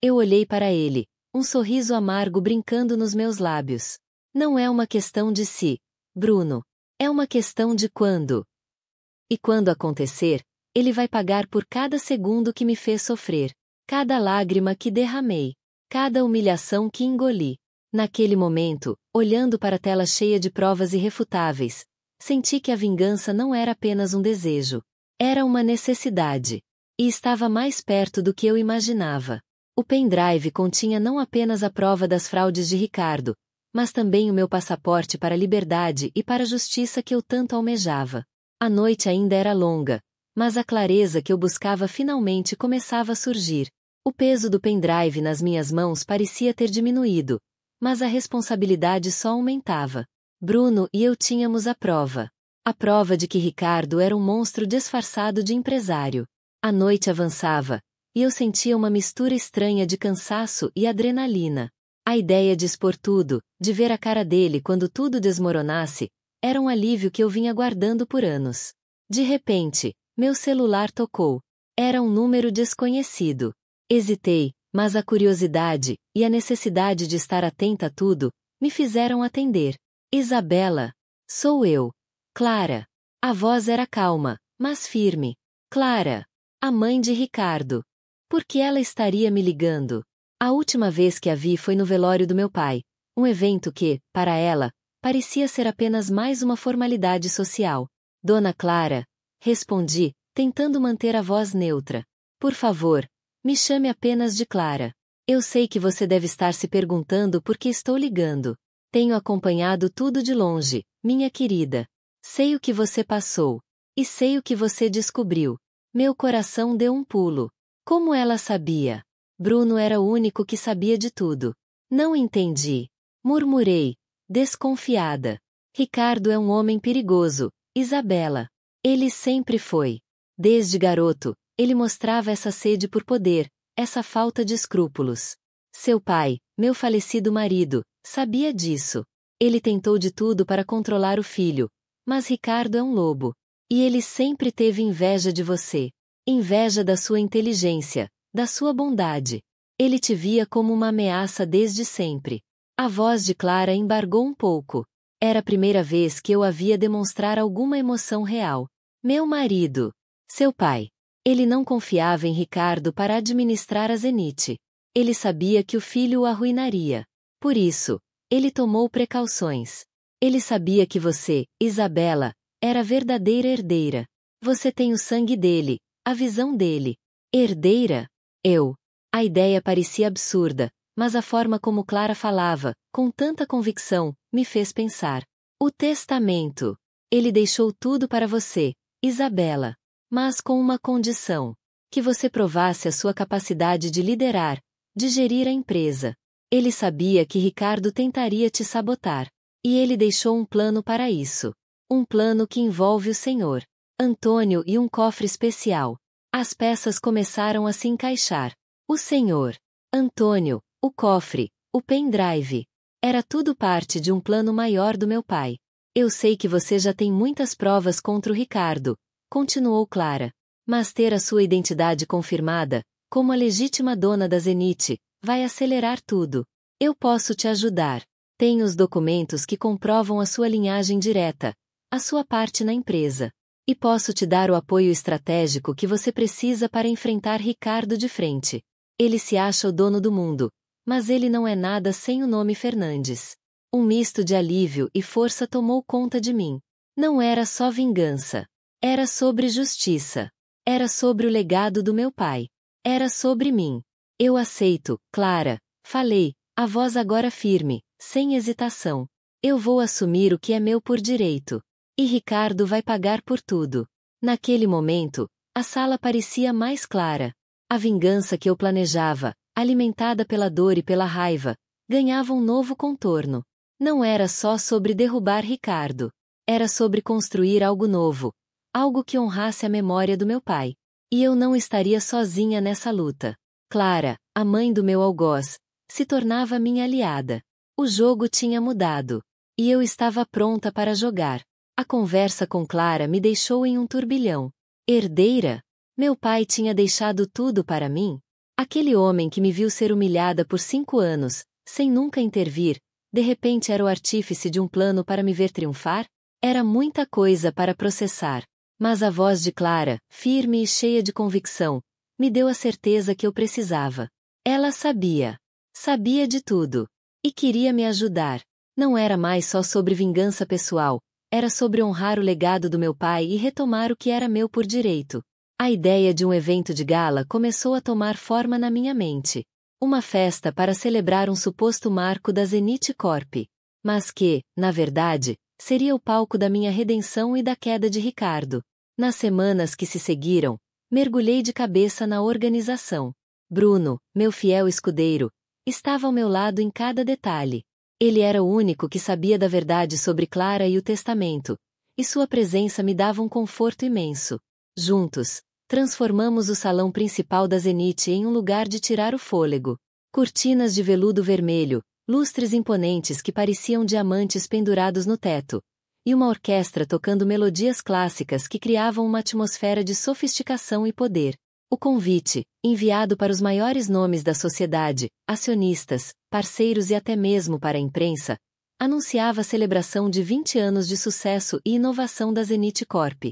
Eu olhei para ele, um sorriso amargo brincando nos meus lábios. Não é uma questão de se, Bruno. É uma questão de quando. E quando acontecer, ele vai pagar por cada segundo que me fez sofrer, cada lágrima que derramei, cada humilhação que engoli. Naquele momento, olhando para a tela cheia de provas irrefutáveis, senti que a vingança não era apenas um desejo. Era uma necessidade. E estava mais perto do que eu imaginava. O pendrive continha não apenas a prova das fraudes de Ricardo, mas também o meu passaporte para a liberdade e para a justiça que eu tanto almejava. A noite ainda era longa, mas a clareza que eu buscava finalmente começava a surgir. O peso do pendrive nas minhas mãos parecia ter diminuído, mas a responsabilidade só aumentava. Bruno e eu tínhamos a prova. A prova de que Ricardo era um monstro disfarçado de empresário. A noite avançava, e eu sentia uma mistura estranha de cansaço e adrenalina. A ideia de expor tudo, de ver a cara dele quando tudo desmoronasse, era um alívio que eu vinha guardando por anos. De repente, meu celular tocou. Era um número desconhecido. Hesitei, mas a curiosidade e a necessidade de estar atenta a tudo me fizeram atender. Isabela. Sou eu. Clara. A voz era calma, mas firme. Clara. A mãe de Ricardo. Por que ela estaria me ligando? A última vez que a vi foi no velório do meu pai, um evento que, para ela, parecia ser apenas mais uma formalidade social. Dona Clara, respondi, tentando manter a voz neutra. Por favor, me chame apenas de Clara. Eu sei que você deve estar se perguntando por que estou ligando. Tenho acompanhado tudo de longe, minha querida. Sei o que você passou. E sei o que você descobriu. Meu coração deu um pulo. Como ela sabia? Bruno era o único que sabia de tudo. Não entendi. Murmurei, desconfiada. Ricardo é um homem perigoso, Isabela. Ele sempre foi. Desde garoto, ele mostrava essa sede por poder, essa falta de escrúpulos. Seu pai, meu falecido marido, sabia disso. Ele tentou de tudo para controlar o filho, mas Ricardo é um lobo. E ele sempre teve inveja de você. Inveja da sua inteligência, da sua bondade. Ele te via como uma ameaça desde sempre. A voz de Clara embargou um pouco. Era a primeira vez que eu a via demonstrar alguma emoção real. Meu marido. Seu pai. Ele não confiava em Ricardo para administrar a Zenith. Ele sabia que o filho o arruinaria. Por isso, ele tomou precauções. Ele sabia que você, Isabela, era a verdadeira herdeira. Você tem o sangue dele, a visão dele. Herdeira? Eu. A ideia parecia absurda, mas a forma como Clara falava, com tanta convicção, me fez pensar. O testamento. Ele deixou tudo para você, Isabela. Mas com uma condição. Que você provasse a sua capacidade de liderar, de gerir a empresa. Ele sabia que Ricardo tentaria te sabotar. E ele deixou um plano para isso. Um plano que envolve o Senhor, Antônio e um cofre especial. As peças começaram a se encaixar. O Senhor, Antônio, o cofre, o pendrive. Era tudo parte de um plano maior do meu pai. Eu sei que você já tem muitas provas contra o Ricardo, continuou Clara. Mas ter a sua identidade confirmada, como a legítima dona da Zenith, vai acelerar tudo. Eu posso te ajudar. Tenho os documentos que comprovam a sua linhagem direta, a sua parte na empresa. E posso te dar o apoio estratégico que você precisa para enfrentar Ricardo de frente. Ele se acha o dono do mundo, mas ele não é nada sem o nome Fernandes. Um misto de alívio e força tomou conta de mim. Não era só vingança. Era sobre justiça. Era sobre o legado do meu pai. Era sobre mim. Eu aceito, Clara, falei, a voz agora firme, sem hesitação. Eu vou assumir o que é meu por direito. E Ricardo vai pagar por tudo. Naquele momento, a sala parecia mais clara. A vingança que eu planejava, alimentada pela dor e pela raiva, ganhava um novo contorno. Não era só sobre derrubar Ricardo. Era sobre construir algo novo. Algo que honrasse a memória do meu pai. E eu não estaria sozinha nessa luta. Clara, a mãe do meu algoz, se tornava minha aliada. O jogo tinha mudado. E eu estava pronta para jogar. A conversa com Clara me deixou em um turbilhão. Herdeira? Meu pai tinha deixado tudo para mim? Aquele homem que me viu ser humilhada por 5 anos, sem nunca intervir, de repente era o artífice de um plano para me ver triunfar? Era muita coisa para processar. Mas a voz de Clara, firme e cheia de convicção, me deu a certeza que eu precisava. Ela sabia. Sabia de tudo. E queria me ajudar. Não era mais só sobre vingança pessoal, era sobre honrar o legado do meu pai e retomar o que era meu por direito. A ideia de um evento de gala começou a tomar forma na minha mente. Uma festa para celebrar um suposto marco da Zenith Corp. mas que, na verdade, seria o palco da minha redenção e da queda de Ricardo. Nas semanas que se seguiram, mergulhei de cabeça na organização. Bruno, meu fiel escudeiro, estava ao meu lado em cada detalhe. Ele era o único que sabia da verdade sobre Clara e o testamento, e sua presença me dava um conforto imenso. Juntos, transformamos o salão principal da Zenith em um lugar de tirar o fôlego. Cortinas de veludo vermelho, lustres imponentes que pareciam diamantes pendurados no teto, e uma orquestra tocando melodias clássicas que criavam uma atmosfera de sofisticação e poder. O convite, enviado para os maiores nomes da sociedade, acionistas, parceiros e até mesmo para a imprensa, anunciava a celebração de 20 anos de sucesso e inovação da Zenith Corp.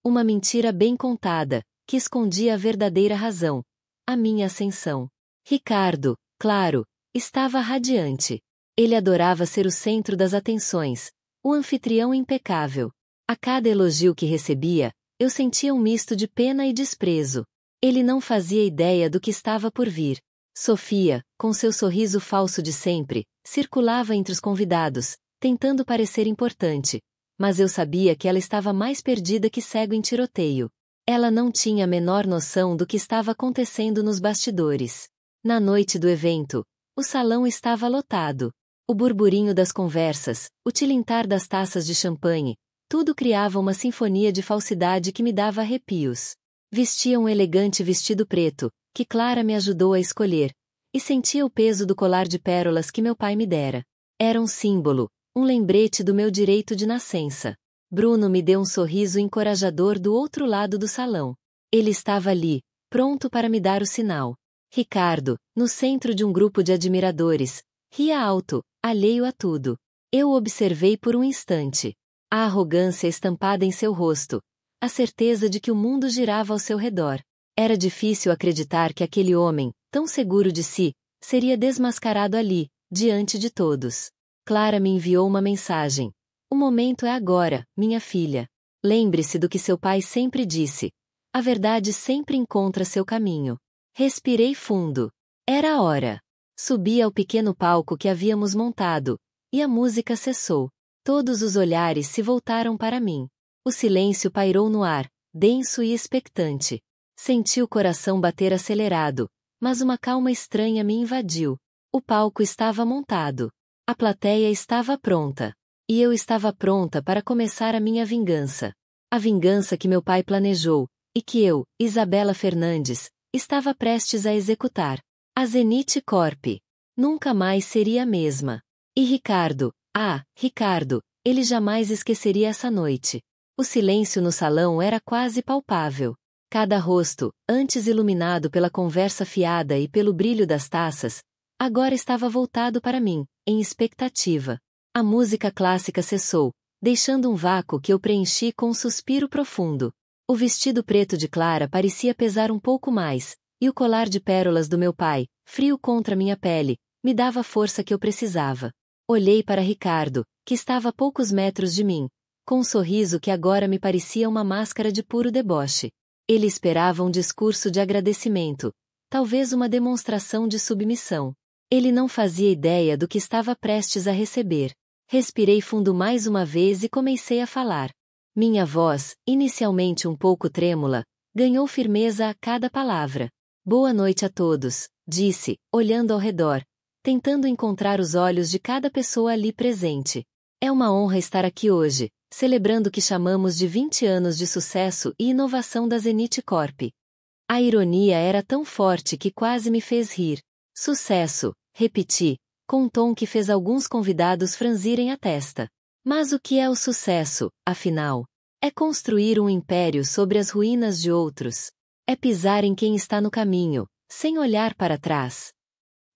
Uma mentira bem contada, que escondia a verdadeira razão: a minha ascensão. Ricardo, claro, estava radiante. Ele adorava ser o centro das atenções, o anfitrião impecável. A cada elogio que recebia, eu sentia um misto de pena e desprezo. Ele não fazia ideia do que estava por vir. Sofia, com seu sorriso falso de sempre, circulava entre os convidados, tentando parecer importante. Mas eu sabia que ela estava mais perdida que cego em tiroteio. Ela não tinha a menor noção do que estava acontecendo nos bastidores. Na noite do evento, o salão estava lotado. O burburinho das conversas, o tilintar das taças de champanhe, tudo criava uma sinfonia de falsidade que me dava arrepios. Vestia um elegante vestido preto, que Clara me ajudou a escolher, e sentia o peso do colar de pérolas que meu pai me dera. Era um símbolo, um lembrete do meu direito de nascença. Bruno me deu um sorriso encorajador do outro lado do salão. Ele estava ali, pronto para me dar o sinal. Ricardo, no centro de um grupo de admiradores, ria alto, alheio a tudo. Eu o observei por um instante. A arrogância estampada em seu rosto, a certeza de que o mundo girava ao seu redor. Era difícil acreditar que aquele homem, tão seguro de si, seria desmascarado ali, diante de todos. Clara me enviou uma mensagem. O momento é agora, minha filha. Lembre-se do que seu pai sempre disse. A verdade sempre encontra seu caminho. Respirei fundo. Era a hora. Subi ao pequeno palco que havíamos montado, e a música cessou. Todos os olhares se voltaram para mim. O silêncio pairou no ar, denso e expectante. Senti o coração bater acelerado, mas uma calma estranha me invadiu. O palco estava montado. A plateia estava pronta. E eu estava pronta para começar a minha vingança. A vingança que meu pai planejou, e que eu, Isabela Fernandes, estava prestes a executar. A Zenith Corp. Nunca mais seria a mesma. E Ricardo, Ricardo, ele jamais esqueceria essa noite. O silêncio no salão era quase palpável. Cada rosto, antes iluminado pela conversa fiada e pelo brilho das taças, agora estava voltado para mim, em expectativa. A música clássica cessou, deixando um vácuo que eu preenchi com um suspiro profundo. O vestido preto de Clara parecia pesar um pouco mais, e o colar de pérolas do meu pai, frio contra minha pele, me dava a força que eu precisava. Olhei para Ricardo, que estava a poucos metros de mim, com um sorriso que agora me parecia uma máscara de puro deboche. Ele esperava um discurso de agradecimento, talvez uma demonstração de submissão. Ele não fazia ideia do que estava prestes a receber. Respirei fundo mais uma vez e comecei a falar. Minha voz, inicialmente um pouco trêmula, ganhou firmeza a cada palavra. Boa noite a todos, disse, olhando ao redor, tentando encontrar os olhos de cada pessoa ali presente. É uma honra estar aqui hoje, celebrando o que chamamos de 20 anos de sucesso e inovação da Zenith Corp. A ironia era tão forte que quase me fez rir. Sucesso, repeti, com um tom que fez alguns convidados franzirem a testa. Mas o que é o sucesso, afinal? É construir um império sobre as ruínas de outros. É pisar em quem está no caminho, sem olhar para trás.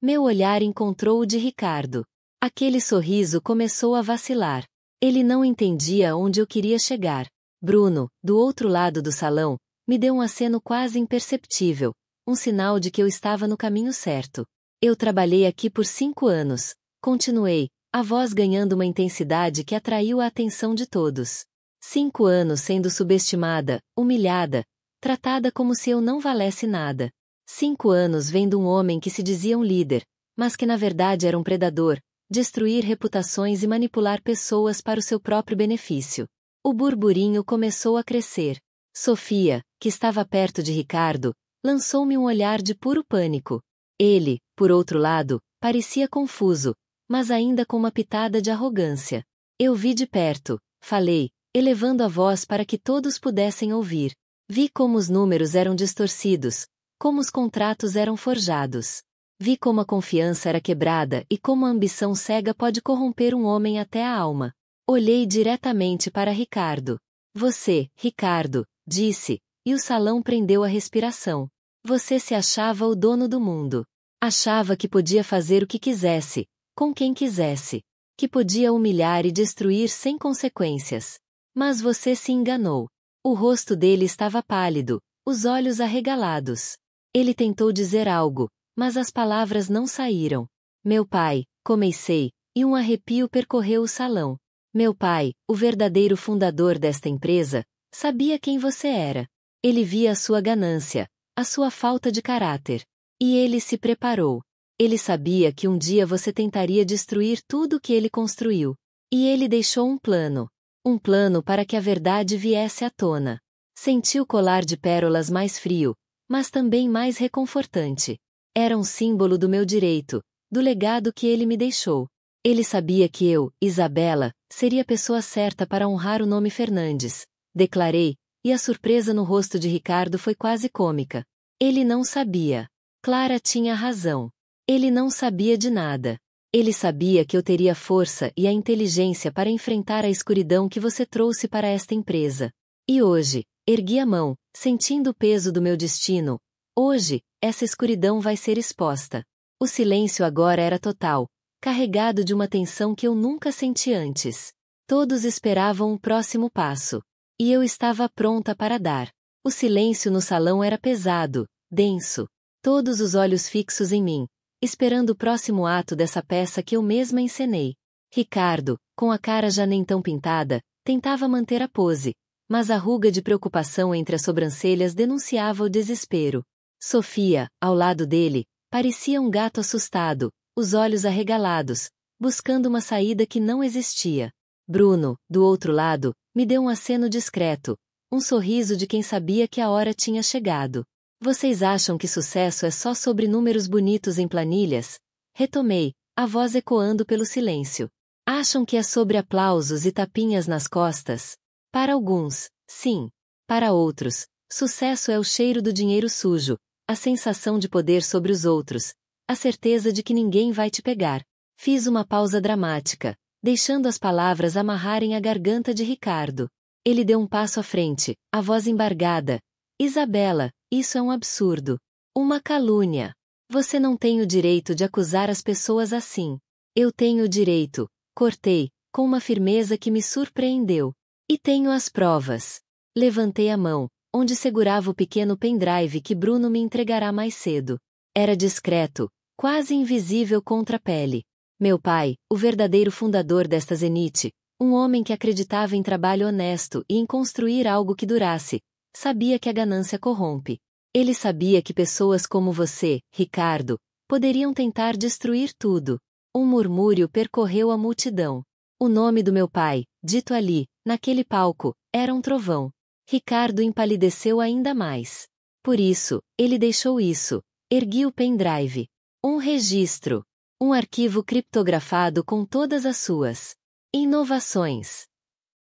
Meu olhar encontrou o de Ricardo. Aquele sorriso começou a vacilar. Ele não entendia onde eu queria chegar. Bruno, do outro lado do salão, me deu um aceno quase imperceptível, um sinal de que eu estava no caminho certo. Eu trabalhei aqui por 5 anos, continuei, a voz ganhando uma intensidade que atraiu a atenção de todos. 5 anos sendo subestimada, humilhada, tratada como se eu não valesse nada. 5 anos vendo um homem que se dizia um líder, mas que na verdade era um predador, destruir reputações e manipular pessoas para o seu próprio benefício. O burburinho começou a crescer. Sofia, que estava perto de Ricardo, lançou-me um olhar de puro pânico. Ele, por outro lado, parecia confuso, mas ainda com uma pitada de arrogância. Eu vi de perto, falei, elevando a voz para que todos pudessem ouvir. Vi como os números eram distorcidos, como os contratos eram forjados. Vi como a confiança era quebrada e como a ambição cega pode corromper um homem até a alma. Olhei diretamente para Ricardo. Você, Ricardo, disse, e o salão prendeu a respiração. Você se achava o dono do mundo. Achava que podia fazer o que quisesse, com quem quisesse. Que podia humilhar e destruir sem consequências. Mas você se enganou. O rosto dele estava pálido, os olhos arregalados. Ele tentou dizer algo, mas as palavras não saíram. Meu pai, comecei, e um arrepio percorreu o salão. Meu pai, o verdadeiro fundador desta empresa, sabia quem você era. Ele via a sua ganância, a sua falta de caráter. E ele se preparou. Ele sabia que um dia você tentaria destruir tudo o que ele construiu. E ele deixou um plano. Um plano para que a verdade viesse à tona. Senti o colar de pérolas mais frio, mas também mais reconfortante. Era um símbolo do meu direito, do legado que ele me deixou. Ele sabia que eu, Isabela, seria a pessoa certa para honrar o nome Fernandes. Declarei, e a surpresa no rosto de Ricardo foi quase cômica. Ele não sabia. Clara tinha razão. Ele não sabia de nada. Ele sabia que eu teria força e a inteligência para enfrentar a escuridão que você trouxe para esta empresa. E hoje, ergui a mão, sentindo o peso do meu destino. Hoje, essa escuridão vai ser exposta. O silêncio agora era total, carregado de uma tensão que eu nunca senti antes. Todos esperavam o próximo passo. E eu estava pronta para dar. O silêncio no salão era pesado, denso. Todos os olhos fixos em mim, esperando o próximo ato dessa peça que eu mesma encenei. Ricardo, com a cara já nem tão pintada, tentava manter a pose, mas a ruga de preocupação entre as sobrancelhas denunciava o desespero. Sofia, ao lado dele, parecia um gato assustado, os olhos arregalados, buscando uma saída que não existia. Bruno, do outro lado, me deu um aceno discreto, um sorriso de quem sabia que a hora tinha chegado. Vocês acham que sucesso é só sobre números bonitos em planilhas? Retomei, a voz ecoando pelo silêncio. Acham que é sobre aplausos e tapinhas nas costas? Para alguns, sim. Para outros, sucesso é o cheiro do dinheiro sujo, a sensação de poder sobre os outros, a certeza de que ninguém vai te pegar. Fiz uma pausa dramática, deixando as palavras amarrarem a garganta de Ricardo. Ele deu um passo à frente, a voz embargada. Isabela, isso é um absurdo. Uma calúnia. Você não tem o direito de acusar as pessoas assim. Eu tenho o direito, cortei, com uma firmeza que me surpreendeu. E tenho as provas. Levantei a mão, onde segurava o pequeno pendrive que Bruno me entregará mais cedo. Era discreto, quase invisível contra a pele. Meu pai, o verdadeiro fundador desta Zenith, um homem que acreditava em trabalho honesto e em construir algo que durasse, sabia que a ganância corrompe. Ele sabia que pessoas como você, Ricardo, poderiam tentar destruir tudo. Um murmúrio percorreu a multidão. O nome do meu pai, dito ali, naquele palco, era um trovão. Ricardo empalideceu ainda mais. Por isso, ele deixou isso. Ergui o pendrive. Um registro. Um arquivo criptografado com todas as suas inovações.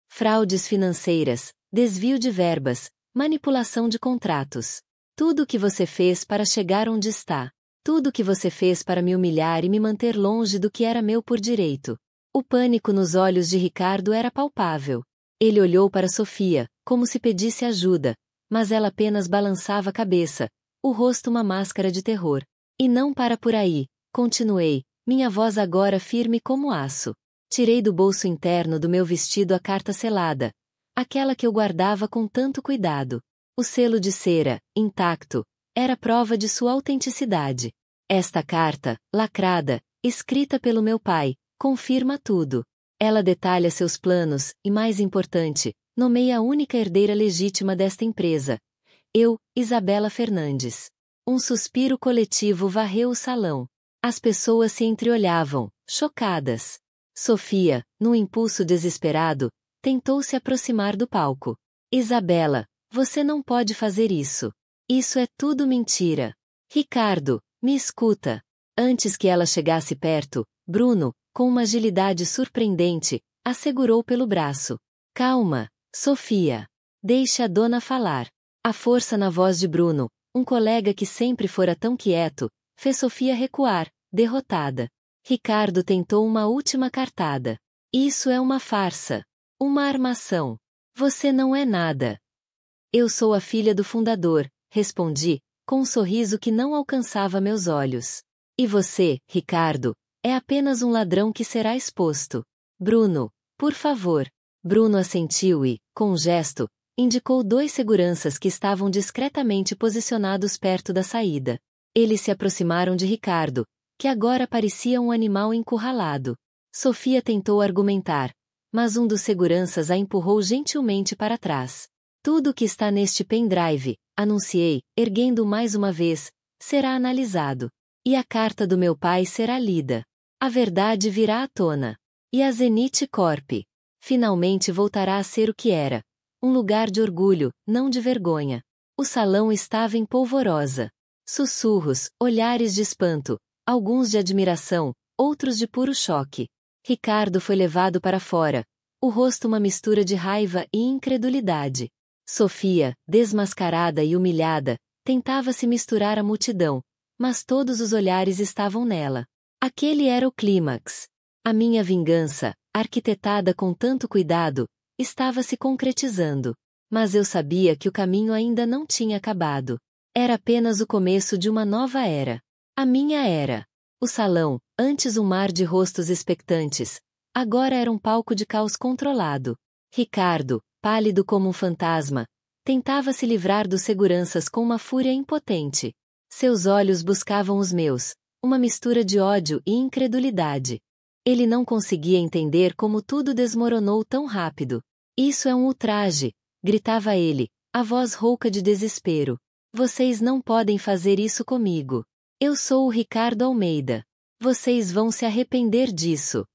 Fraudes financeiras, desvio de verbas, manipulação de contratos. Tudo o que você fez para chegar onde está. Tudo o que você fez para me humilhar e me manter longe do que era meu por direito. O pânico nos olhos de Ricardo era palpável. Ele olhou para Sofia, como se pedisse ajuda, mas ela apenas balançava a cabeça, o rosto uma máscara de terror. E não para por aí, continuei, minha voz agora firme como aço. Tirei do bolso interno do meu vestido a carta selada, aquela que eu guardava com tanto cuidado. O selo de cera, intacto, era prova de sua autenticidade. Esta carta, lacrada, escrita pelo meu pai, confirma tudo. Ela detalha seus planos e, mais importante, nomeia a única herdeira legítima desta empresa. Eu, Isabela Fernandes. Um suspiro coletivo varreu o salão. As pessoas se entreolhavam, chocadas. Sofia, num impulso desesperado, tentou se aproximar do palco. Isabela, você não pode fazer isso. Isso é tudo mentira. Ricardo, me escuta. Antes que ela chegasse perto, Bruno, com uma agilidade surpreendente, a segurou pelo braço. Calma, Sofia. Deixe a dona falar. A força na voz de Bruno, um colega que sempre fora tão quieto, fez Sofia recuar, derrotada. Ricardo tentou uma última cartada. Isso é uma farsa. Uma armação. Você não é nada. Eu sou a filha do fundador, respondi, com um sorriso que não alcançava meus olhos. E você, Ricardo, é apenas um ladrão que será exposto. Bruno, por favor. Bruno assentiu e, com um gesto, indicou 2 seguranças que estavam discretamente posicionados perto da saída. Eles se aproximaram de Ricardo, que agora parecia um animal encurralado. Sofia tentou argumentar, mas um dos seguranças a empurrou gentilmente para trás. Tudo o que está neste pendrive, anunciei, erguendo mais uma vez, será analisado. E a carta do meu pai será lida. A verdade virá à tona. E a Zenith Corp finalmente voltará a ser o que era. Um lugar de orgulho, não de vergonha. O salão estava em polvorosa. Sussurros, olhares de espanto, alguns de admiração, outros de puro choque. Ricardo foi levado para fora, o rosto uma mistura de raiva e incredulidade. Sofia, desmascarada e humilhada, tentava se misturar à multidão, mas todos os olhares estavam nela. Aquele era o clímax. A minha vingança, arquitetada com tanto cuidado, estava se concretizando. Mas eu sabia que o caminho ainda não tinha acabado. Era apenas o começo de uma nova era. A minha era. O salão, antes um mar de rostos expectantes, agora era um palco de caos controlado. Ricardo, pálido como um fantasma, tentava se livrar dos seguranças com uma fúria impotente. Seus olhos buscavam os meus, uma mistura de ódio e incredulidade. Ele não conseguia entender como tudo desmoronou tão rápido. Isso é um ultraje, gritava ele, a voz rouca de desespero. Vocês não podem fazer isso comigo. Eu sou o Ricardo Almeida. Vocês vão se arrepender disso.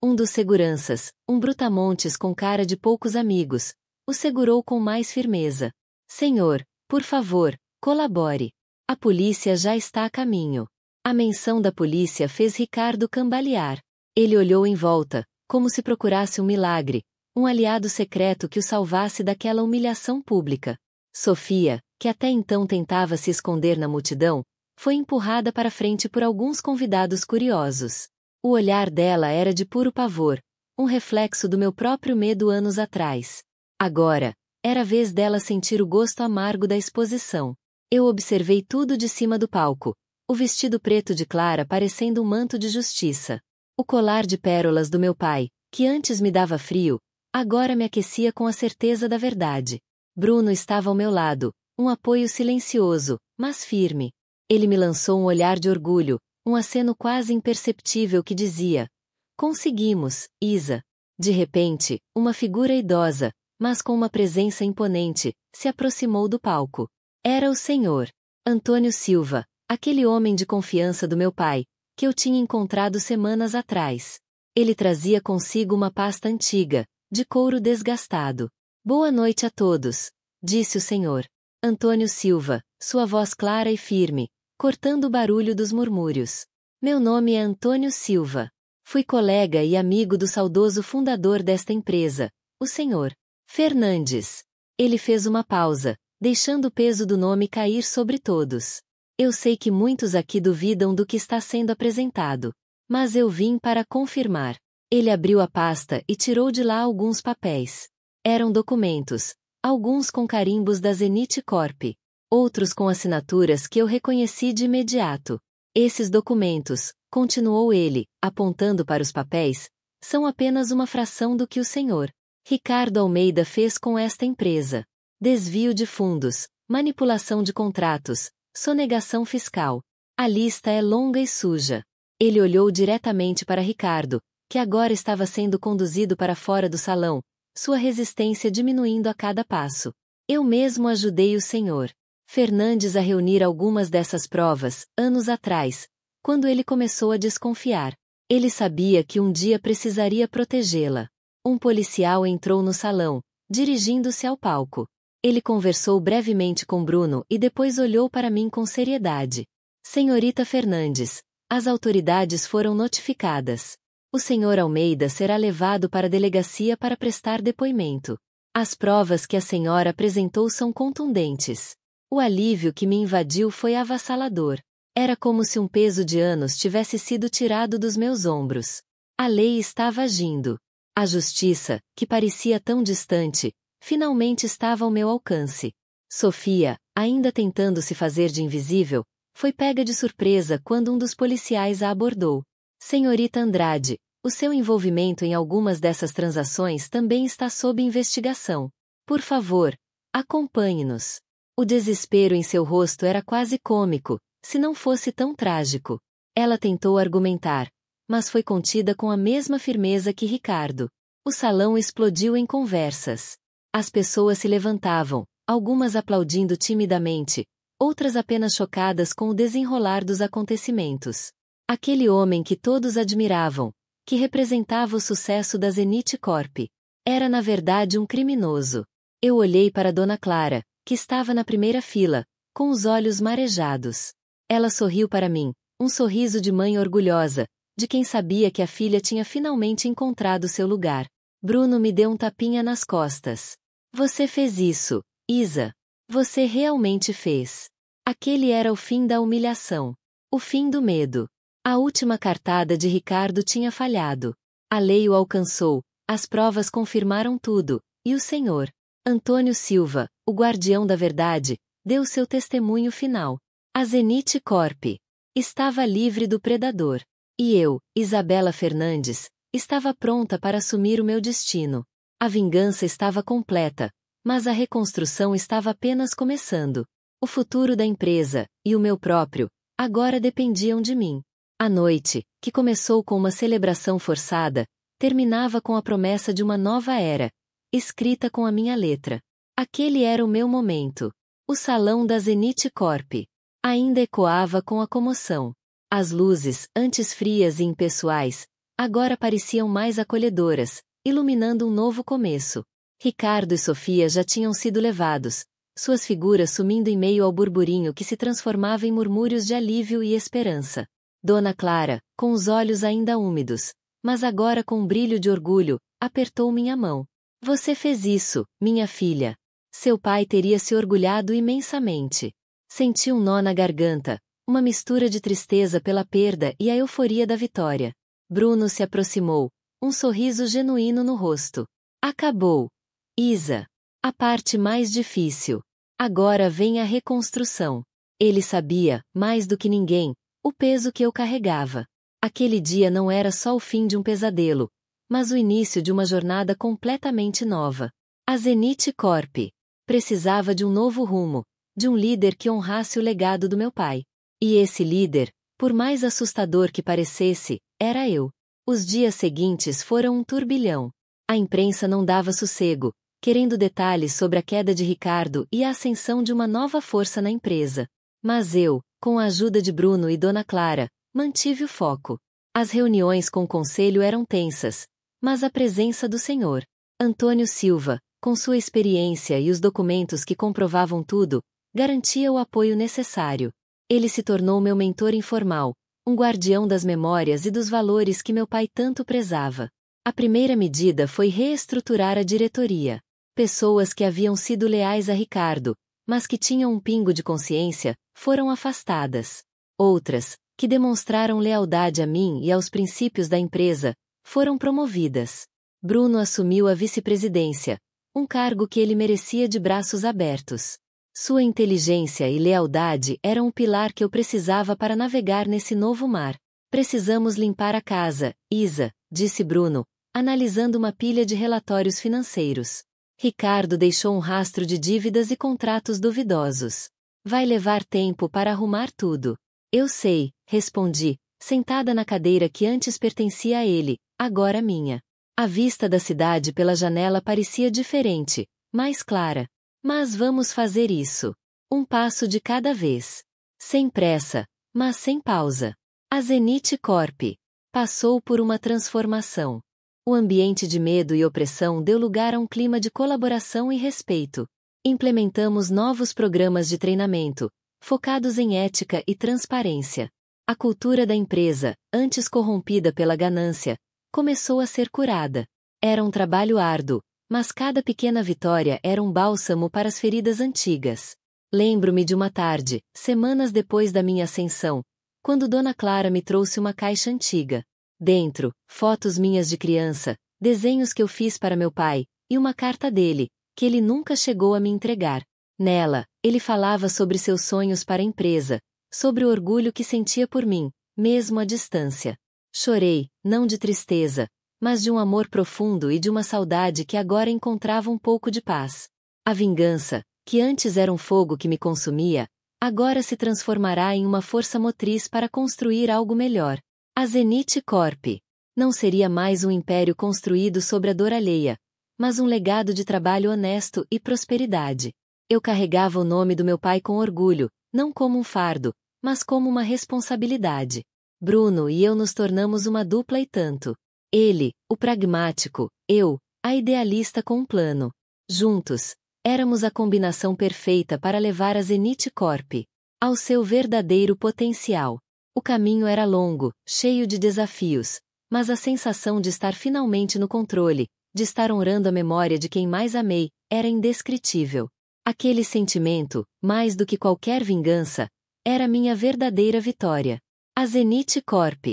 Um dos seguranças, um brutamontes com cara de poucos amigos, o segurou com mais firmeza. Senhor, por favor, colabore. A polícia já está a caminho. A menção da polícia fez Ricardo cambalear. Ele olhou em volta, como se procurasse um milagre, um aliado secreto que o salvasse daquela humilhação pública. Sofia, que até então tentava se esconder na multidão, foi empurrada para frente por alguns convidados curiosos. O olhar dela era de puro pavor, um reflexo do meu próprio medo anos atrás. Agora, era a vez dela sentir o gosto amargo da exposição. Eu observei tudo de cima do palco, o vestido preto de Clara parecendo um manto de justiça. O colar de pérolas do meu pai, que antes me dava frio, agora me aquecia com a certeza da verdade. Bruno estava ao meu lado, um apoio silencioso, mas firme. Ele me lançou um olhar de orgulho, um aceno quase imperceptível que dizia: conseguimos, Isa. De repente, uma figura idosa, mas com uma presença imponente, se aproximou do palco. Era o senhor Antônio Silva, aquele homem de confiança do meu pai, que eu tinha encontrado semanas atrás. Ele trazia consigo uma pasta antiga, de couro desgastado. Boa noite a todos, disse o senhor Antônio Silva, sua voz clara e firme, cortando o barulho dos murmúrios. Meu nome é Antônio Silva. Fui colega e amigo do saudoso fundador desta empresa, o senhor Fernandes. Ele fez uma pausa, deixando o peso do nome cair sobre todos. Eu sei que muitos aqui duvidam do que está sendo apresentado. Mas eu vim para confirmar. Ele abriu a pasta e tirou de lá alguns papéis. Eram documentos, alguns com carimbos da Zenith Corp, outros com assinaturas que eu reconheci de imediato. Esses documentos, continuou ele, apontando para os papéis, são apenas uma fração do que o senhor Ricardo Almeida fez com esta empresa. Desvio de fundos, manipulação de contratos, sonegação fiscal. A lista é longa e suja. Ele olhou diretamente para Ricardo, que agora estava sendo conduzido para fora do salão, sua resistência diminuindo a cada passo. Eu mesmo ajudei o senhor Fernandes a reunir algumas dessas provas, anos atrás, quando ele começou a desconfiar. Ele sabia que um dia precisaria protegê-la. Um policial entrou no salão, dirigindo-se ao palco. Ele conversou brevemente com Bruno e depois olhou para mim com seriedade. Senhorita Fernandes, as autoridades foram notificadas. O senhor Almeida será levado para a delegacia para prestar depoimento. As provas que a senhora apresentou são contundentes. O alívio que me invadiu foi avassalador. Era como se um peso de anos tivesse sido tirado dos meus ombros. A lei estava agindo. A justiça, que parecia tão distante, finalmente estava ao meu alcance. Sofia, ainda tentando se fazer de invisível, foi pega de surpresa quando um dos policiais a abordou. Senhorita Andrade, o seu envolvimento em algumas dessas transações também está sob investigação. Por favor, acompanhe-nos. O desespero em seu rosto era quase cômico, se não fosse tão trágico. Ela tentou argumentar, mas foi contida com a mesma firmeza que Ricardo. O salão explodiu em conversas. As pessoas se levantavam, algumas aplaudindo timidamente, outras apenas chocadas com o desenrolar dos acontecimentos. Aquele homem que todos admiravam, que representava o sucesso da Zenith Corp, era na verdade um criminoso. Eu olhei para Dona Clara, que estava na primeira fila, com os olhos marejados. Ela sorriu para mim, um sorriso de mãe orgulhosa, de quem sabia que a filha tinha finalmente encontrado seu lugar. Bruno me deu um tapinha nas costas. Você fez isso, Isa. Você realmente fez. Aquele era o fim da humilhação. O fim do medo. A última cartada de Ricardo tinha falhado. A lei o alcançou, as provas confirmaram tudo, e o senhor Antônio Silva, o guardião da verdade, deu seu testemunho final. A Zenith Corp estava livre do predador. E eu, Isabela Fernandes, estava pronta para assumir o meu destino. A vingança estava completa, mas a reconstrução estava apenas começando. O futuro da empresa, e o meu próprio, agora dependiam de mim. A noite, que começou com uma celebração forçada, terminava com a promessa de uma nova era, escrita com a minha letra. Aquele era o meu momento. O salão da Zenith Corp ainda ecoava com a comoção. As luzes, antes frias e impessoais, agora pareciam mais acolhedoras, iluminando um novo começo. Ricardo e Sofia já tinham sido levados, suas figuras sumindo em meio ao burburinho que se transformava em murmúrios de alívio e esperança. Dona Clara, com os olhos ainda úmidos, mas agora com um brilho de orgulho, apertou minha mão. Você fez isso, minha filha. Seu pai teria se orgulhado imensamente. Senti um nó na garganta, uma mistura de tristeza pela perda e a euforia da vitória. Bruno se aproximou, um sorriso genuíno no rosto. Acabou. Isa. A parte mais difícil. Agora vem a reconstrução. Ele sabia, mais do que ninguém, o peso que eu carregava. Aquele dia não era só o fim de um pesadelo, mas o início de uma jornada completamente nova. A Zenith Corp precisava de um novo rumo, de um líder que honrasse o legado do meu pai. E esse líder, por mais assustador que parecesse, era eu. Os dias seguintes foram um turbilhão. A imprensa não dava sossego, querendo detalhes sobre a queda de Ricardo e a ascensão de uma nova força na empresa. Mas eu, com a ajuda de Bruno e Dona Clara, mantive o foco. As reuniões com o conselho eram tensas, mas a presença do senhor Antônio Silva, com sua experiência e os documentos que comprovavam tudo, garantia o apoio necessário. Ele se tornou meu mentor informal, um guardião das memórias e dos valores que meu pai tanto prezava. A primeira medida foi reestruturar a diretoria. Pessoas que haviam sido leais a Ricardo, mas que tinham um pingo de consciência, foram afastadas. Outras, que demonstraram lealdade a mim e aos princípios da empresa, foram promovidas. Bruno assumiu a vice-presidência, um cargo que ele merecia de braços abertos. Sua inteligência e lealdade eram um pilar que eu precisava para navegar nesse novo mar. Precisamos limpar a casa, Isa, disse Bruno, analisando uma pilha de relatórios financeiros. Ricardo deixou um rastro de dívidas e contratos duvidosos. Vai levar tempo para arrumar tudo. Eu sei, respondi, sentada na cadeira que antes pertencia a ele, agora minha. A vista da cidade pela janela parecia diferente, mais clara. Mas vamos fazer isso. Um passo de cada vez. Sem pressa, mas sem pausa. A Zenith Corp passou por uma transformação. O ambiente de medo e opressão deu lugar a um clima de colaboração e respeito. Implementamos novos programas de treinamento, focados em ética e transparência. A cultura da empresa, antes corrompida pela ganância, começou a ser curada. Era um trabalho árduo, mas cada pequena vitória era um bálsamo para as feridas antigas. Lembro-me de uma tarde, semanas depois da minha ascensão, quando Dona Clara me trouxe uma caixa antiga. Dentro, fotos minhas de criança, desenhos que eu fiz para meu pai, e uma carta dele, que ele nunca chegou a me entregar. Nela, ele falava sobre seus sonhos para a empresa, sobre o orgulho que sentia por mim, mesmo à distância. Chorei, não de tristeza, mas de um amor profundo e de uma saudade que agora encontrava um pouco de paz. A vingança, que antes era um fogo que me consumia, agora se transformará em uma força motriz para construir algo melhor. A Zenith Corp não seria mais um império construído sobre a dor alheia, mas um legado de trabalho honesto e prosperidade. Eu carregava o nome do meu pai com orgulho, não como um fardo, mas como uma responsabilidade. Bruno e eu nos tornamos uma dupla e tanto. Ele, o pragmático, eu, a idealista com um plano. Juntos, éramos a combinação perfeita para levar a Zenith Corp ao seu verdadeiro potencial. O caminho era longo, cheio de desafios, mas a sensação de estar finalmente no controle, de estar honrando a memória de quem mais amei, era indescritível. Aquele sentimento, mais do que qualquer vingança, era minha verdadeira vitória. A Zenith Corp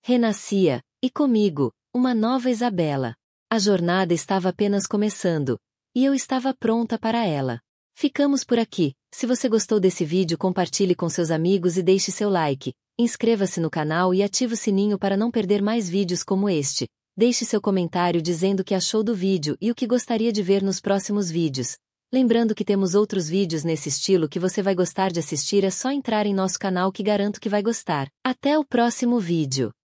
renascia, e comigo, uma nova Isabela. A jornada estava apenas começando, e eu estava pronta para ela. Ficamos por aqui. Se você gostou desse vídeo, compartilhe com seus amigos e deixe seu like. Inscreva-se no canal e ative o sininho para não perder mais vídeos como este. Deixe seu comentário dizendo o que achou do vídeo e o que gostaria de ver nos próximos vídeos. Lembrando que temos outros vídeos nesse estilo que você vai gostar de assistir, é só entrar em nosso canal que garanto que vai gostar. Até o próximo vídeo.